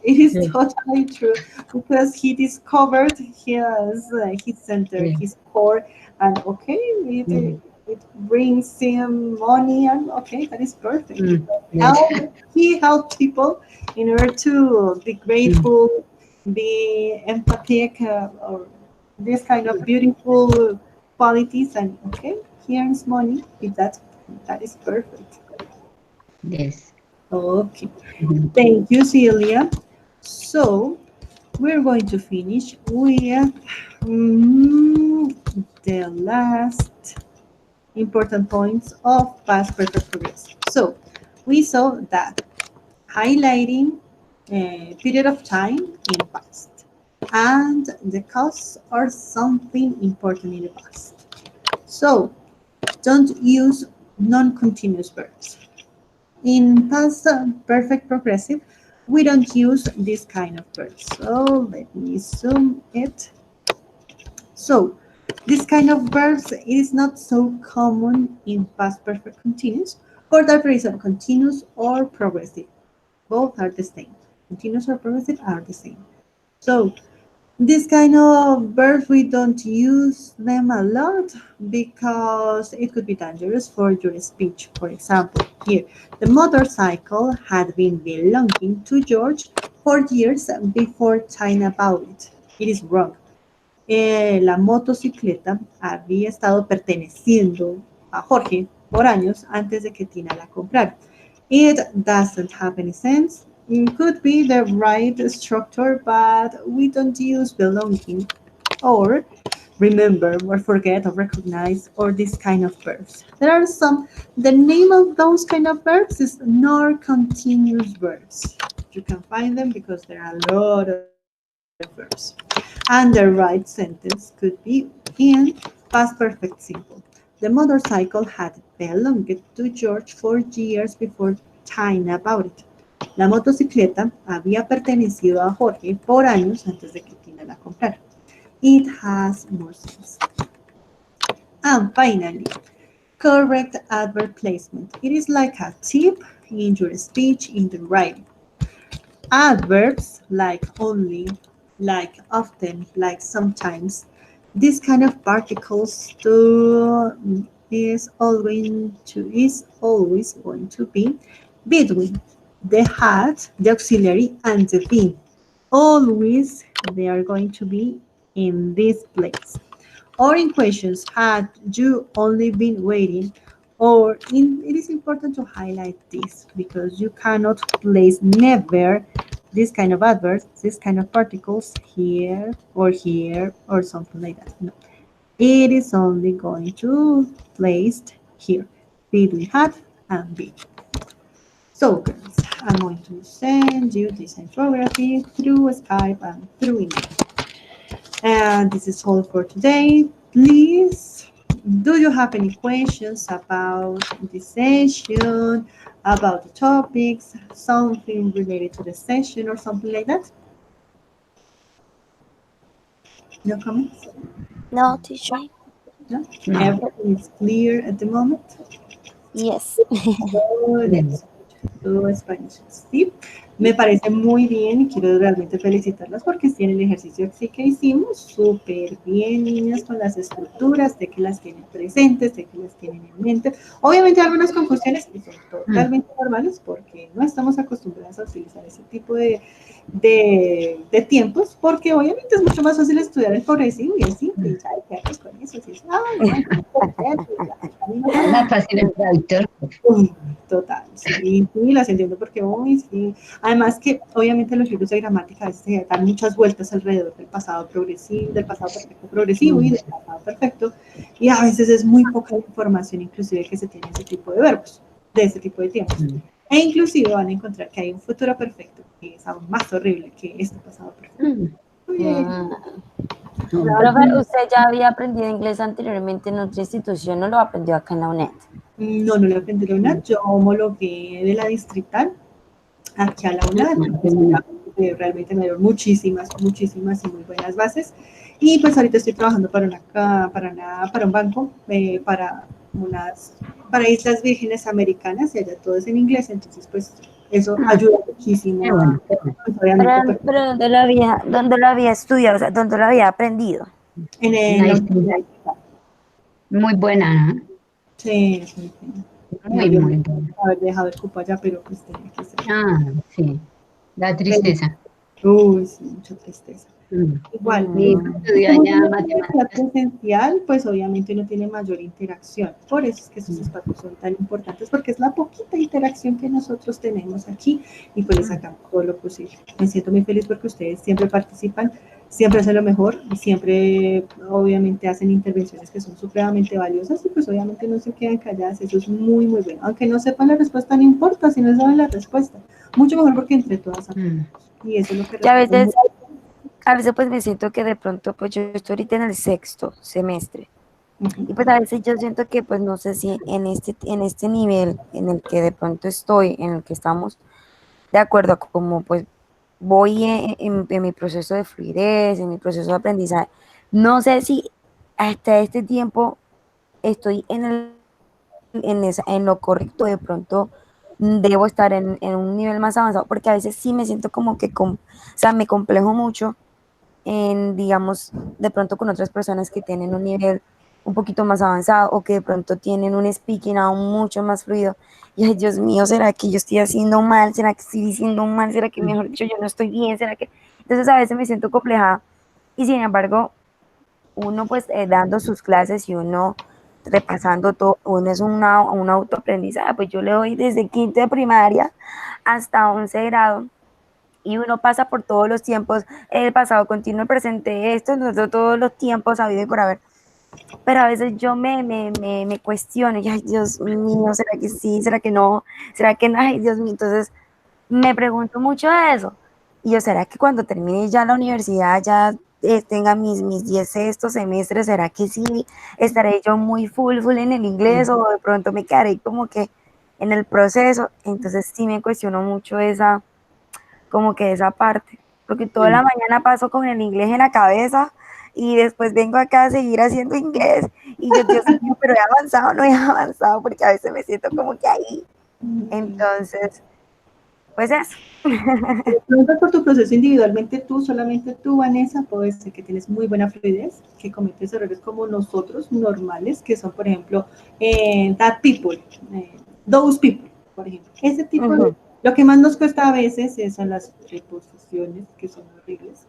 it is Yes. totally true because he discovered his center, Yes. his core, and okay, Yes. it brings him money, and okay, that is perfect. Mm. Yes. He helped people in order to be Mm. grateful, be empathic, or this kind of beautiful qualities, and okay, he earns money with that. That is perfect. Yes. Okay. Mhm. Thank you, Celia. So, we're going to finish with the last important points of past perfect progress. So, we saw that highlighting a period of time in the past and the cause or something important in the past. So, don't use non-continuous verbs. In past perfect progressive, we don't use this kind of verbs. So let me zoom it. So this kind of verbs is not so common in past perfect continuous. For that reason, continuous or progressive, both are the same. Continuous or progressive are the same. So this kind of verbs, we don't use them a lot because it could be dangerous for your speech. For example, here, the motorcycle had been belonging to George for years before China bought it. It is wrong. La motocicleta había estado perteneciendo a Jorge por años antes de que Tina la comprara. It doesn't have any sense. It could be the right structure, but we don't use belonging or remember or forget or recognize or this kind of verbs. There are some, the name of those kind of verbs is nor continuous verbs. You can find them because there are a lot of verbs. And the right sentence could be in past perfect simple. The motorcycle had belonged to George for years before China bought it. La motocicleta había pertenecido a Jorge por años antes de que Tina la comprara. It has more sense. And finally, correct adverb placement. It is like a tip in your speech in the writing. Adverbs like only, like often, like sometimes, this kind of particles is always going to be between. the had, the auxiliary, and the been. Always they are going to be in this place. Or in questions, had you only been waiting? Or it is important to highlight this because you cannot place never this kind of adverbs, this kind of particles here or something like that. No. It is only going to placed here between had and be. So girls, I'm going to send you this infographic through Skype and through email. And this is all for today. Please, do you have any questions about the session, about the topics, something related to the session or something like that? No comments? No, teacher. No? No. Everything is clear at the moment? Yes. Good, Mm. excellent. Todo Spanish. Sí, me parece muy bien y quiero realmente felicitarlas porque tienen el ejercicio así que hicimos súper bien, niñas, con las estructuras, sé que las tienen presentes, sé que las tienen en mente. Obviamente hay algunas confusiones y son Mm. totalmente normales porque no estamos acostumbradas a utilizar ese tipo de tiempos, porque obviamente es mucho más fácil estudiar el progresivo y el simple, y ya, ¿qué haces con eso? Si es, ay, no, perfecto, ya, camino para Más fácil el traductor. Uy, total, sí, sí, las entiendo porque, uy, sí. Además que, obviamente, los libros de gramática a veces se dan muchas vueltas alrededor del pasado progresivo, del pasado perfecto progresivo y Mm. del pasado perfecto, y a veces es muy poca la información, inclusive, que se tiene ese tipo de verbos, de ese tipo de tiempos. Mm. E inclusive van a encontrar que hay un futuro perfecto que es aún más horrible que este pasado perfecto. Mm. Muy bien. Mm. Mm. Profe, ¿usted ya había aprendido inglés anteriormente en otra institución o lo aprendió acá en la UNED? No, no lo aprendí a UNAD, yo homologué de la distrital aquí a la UNAD, realmente me dieron muchísimas, muchísimas y muy buenas bases. Y pues ahorita estoy trabajando para un banco, para Islas Vírgenes Americanas, y allá todo es en inglés, entonces pues eso ayuda muchísimo Qué bueno, qué bueno. pues, obviamente, pues, Pero dónde lo había estudiado? O sea, ¿dónde lo había aprendido? en Una la distinta, universidad. muy buena, ¿no? Sí, es muy bien. Me Muy, dolió muy mucho buena. haber dejado el cupo allá, pero pues tenía que ser. Ah, sí. Da Pero, tristeza. uy, sí, mucha tristeza. Mm. Igual, Mi hijo Mm. estudió como es allá una universidad matemáticas. presencial, pues obviamente uno tiene mayor interacción. Por eso es que esos Mm. espacios son tan importantes, porque es la poquita interacción que nosotros tenemos aquí y pues Mm. sacamos todo lo posible. Me siento muy feliz porque ustedes siempre participan, siempre hacen lo mejor y siempre obviamente hacen intervenciones que son supremamente valiosas y pues obviamente no se quedan calladas. Eso es muy, muy bueno. Aunque no sepan la respuesta, no importa si no saben la respuesta. Mucho mejor porque entre todas aprendemos. Mm. Y eso es lo que Y respeto mucho. a veces pues me siento que de pronto pues yo estoy ahorita en el sexto semestre Ujú. y pues a veces yo siento que pues no sé si en este nivel en el que de pronto estoy, en el que estamos, de acuerdo a cómo pues voy en mi proceso de fluidez, en mi proceso de aprendizaje, no sé si hasta este tiempo estoy en lo correcto, de pronto debo estar en un nivel más avanzado, porque a veces sí me siento como que, o sea, me complejo mucho en, digamos, de pronto con otras personas que tienen un nivel un poquito más avanzado o que de pronto tienen un speaking aún mucho más fluido. Y ay, Dios mío, ¿será que yo estoy haciendo mal? ¿Será que estoy diciendo mal? ¿Será que, mejor dicho, yo no estoy bien? ¿Será que...? Entonces a veces me siento complejada y sin embargo, uno pues dando sus clases y uno repasando todo, uno es un autoaprendizaje, pues yo le doy desde quinto de primaria hasta 11 grado y uno pasa por todos los tiempos, el pasado continuo, el presente, esto, nosotros todos los tiempos habido y por haber. Pero a veces yo me cuestiono, y ay Dios mío, ¿será que sí? ¿Será que no? ¿Será que no? Ay Dios mío, entonces me pregunto mucho de eso. Y yo, ¿será que cuando termine ya la universidad, ya tenga mis 10 estos semestres, ¿será que sí estaré yo muy full en el inglés o de pronto me quedaré como que en el proceso? Entonces sí me cuestiono mucho esa, como que esa parte, porque toda la Mm. mañana paso con el inglés en la cabeza y después vengo acá a seguir haciendo inglés y yo, Dios mío, pero he avanzado, no he avanzado, porque a veces me siento como que ahí. Entonces, pues eso. Pregunta por tu proceso individualmente tú, solamente tú, Vanessa, puede ser que tienes muy buena fluidez, que cometes errores como nosotros, normales, que son, por ejemplo, that people, those people, por ejemplo. Ese tipo de Ujú. Lo que más nos cuesta a veces son las preposiciones, que son horribles,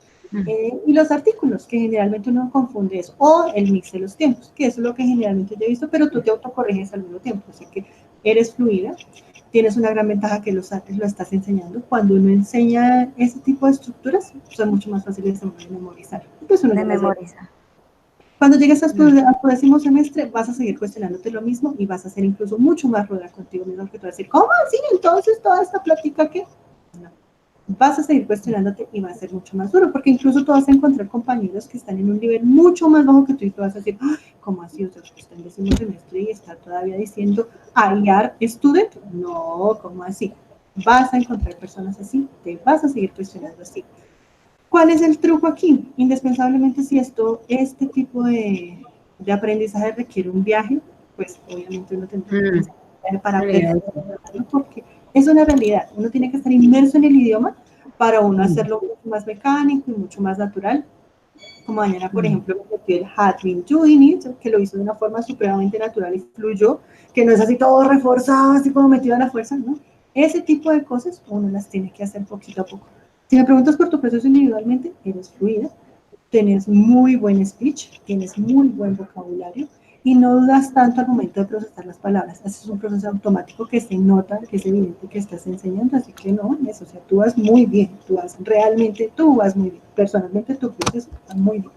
y los artículos, que generalmente uno confunde eso, o el mix de los tiempos, que eso es lo que generalmente yo he visto, pero tú te autocorriges al mismo tiempo, así que eres fluida, tienes una gran ventaja que lo estás enseñando. Cuando uno enseña ese tipo de estructuras, son mucho más fáciles de memorizar. Pues uno De ya las ve. memorizar. Cuando llegues a tu décimo semestre, vas a seguir cuestionándote lo mismo y vas a ser incluso mucho más ruda contigo mismo, que tú vas a decir, ¿cómo así? Entonces, toda esta plática, ¿qué? No. Vas a seguir cuestionándote y va a ser mucho más duro, porque incluso tú vas a encontrar compañeros que están en un nivel mucho más bajo que tú y tú vas a decir, ¿cómo así? O sea, usted está en décimo semestre y está todavía diciendo, I are student. No, ¿cómo así? Vas a encontrar personas así, te vas a seguir cuestionando así. ¿Cuál es el truco aquí? Indispensablemente, si este tipo de aprendizaje requiere un viaje, pues obviamente uno tendrá que pensar en un viaje para perfeccionarlo, porque es una realidad. Uno tiene que estar inmerso en el idioma para uno hacerlo mucho más mecánico y mucho más natural. Como mañana, por ejemplo, me metió el had been doing it, que lo hizo de una forma supremamente natural y fluyó, que no es así todo reforzado, así como metido a la fuerza, ¿no? Ese tipo de cosas uno las tiene que hacer poquito a poco. Si me preguntas por tu proceso individualmente, eres fluida, tienes muy buen speech, tienes muy buen vocabulario y no dudas tanto al momento de procesar las palabras. Ese es un proceso automático que se nota, que es evidente que estás enseñando, así que no, eso, o sea, tú vas muy bien, tú vas muy bien. Personalmente tu proceso está muy bien.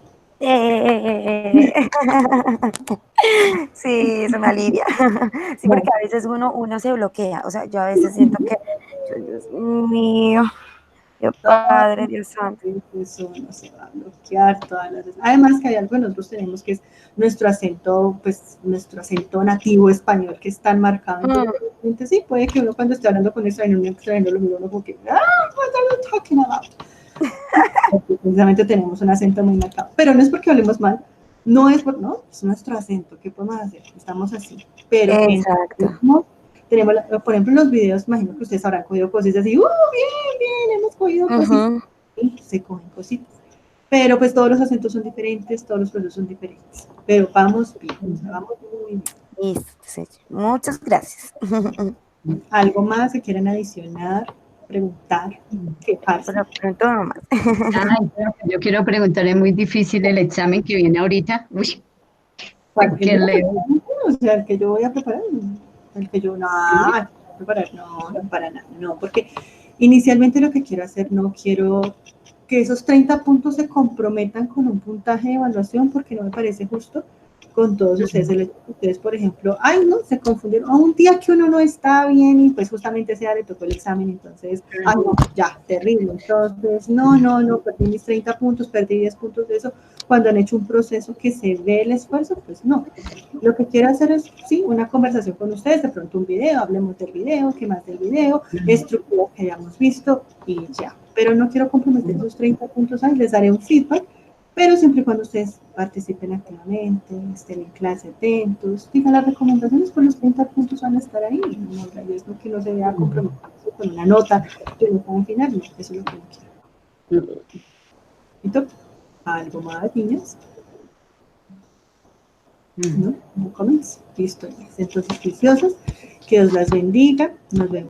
Sí, eso me alivia. Sí, porque a veces uno se bloquea. O sea, yo a veces siento que, Dios mío, Dios Padre, Dios Santo. Eso no se va a bloquear todas las veces. Además que hay algo que nosotros tenemos que es nuestro acento, pues nuestro acento nativo español que es tan marcado. Entonces, sí, puede que uno cuando esté hablando con un extranjero lo mira uno como que, what are you talking about? Porque precisamente tenemos un acento muy marcado. Pero no es porque hablemos mal, no, es nuestro acento, ¿qué podemos hacer? Estamos así. Pero Exacto. tenemos, por ejemplo, en los videos, imagino que ustedes habrán cogido cositas así, bien, hemos cogido cositas. Y se cogen cositas. Pero pues todos los acentos son diferentes, todos los procesos son diferentes. Pero vamos bien, vamos muy bien. Listo, muchas gracias. ¿Algo más que quieran adicionar, preguntar? ¿Qué pasa? Pero pronto nomás. Ay, yo quiero preguntarle, muy difícil el examen que viene ahorita. Uy, ¿qué leo? O sea, el que yo voy a preparar, el que yo no, preparar, no, no para nada, no, porque inicialmente lo que quiero hacer, no quiero que esos 30 puntos se comprometan con un puntaje de evaluación, porque no me parece justo con todos ustedes. Ustedes, por ejemplo, ay, no, se confundieron, un día que uno no está bien y pues justamente ese día le tocó el examen, entonces, ay, no, ya, terrible. Entonces, no, perdí mis 30 puntos, perdí 10 puntos de eso. Cuando han hecho un proceso que se ve el esfuerzo, pues no. Lo que quiero hacer es, sí, una conversación con ustedes, de pronto un video, hablemos del video, qué más del video, estructuras que hayamos visto y ya. Pero no quiero comprometer esos 30 puntos ahí, les daré un feedback, pero siempre y cuando ustedes participen activamente, estén en clase atentos, digan las recomendaciones, pues los 30 puntos van a estar ahí. No, la idea es no que no se vea comprometido con una nota que no puedan final, no, eso es lo que no quiero. ¿Listo? ¿Algo más, niñas? ¿No? ¿No comes? Listo. Entonces, juiciosas, que Dios las bendiga. Nos vemos.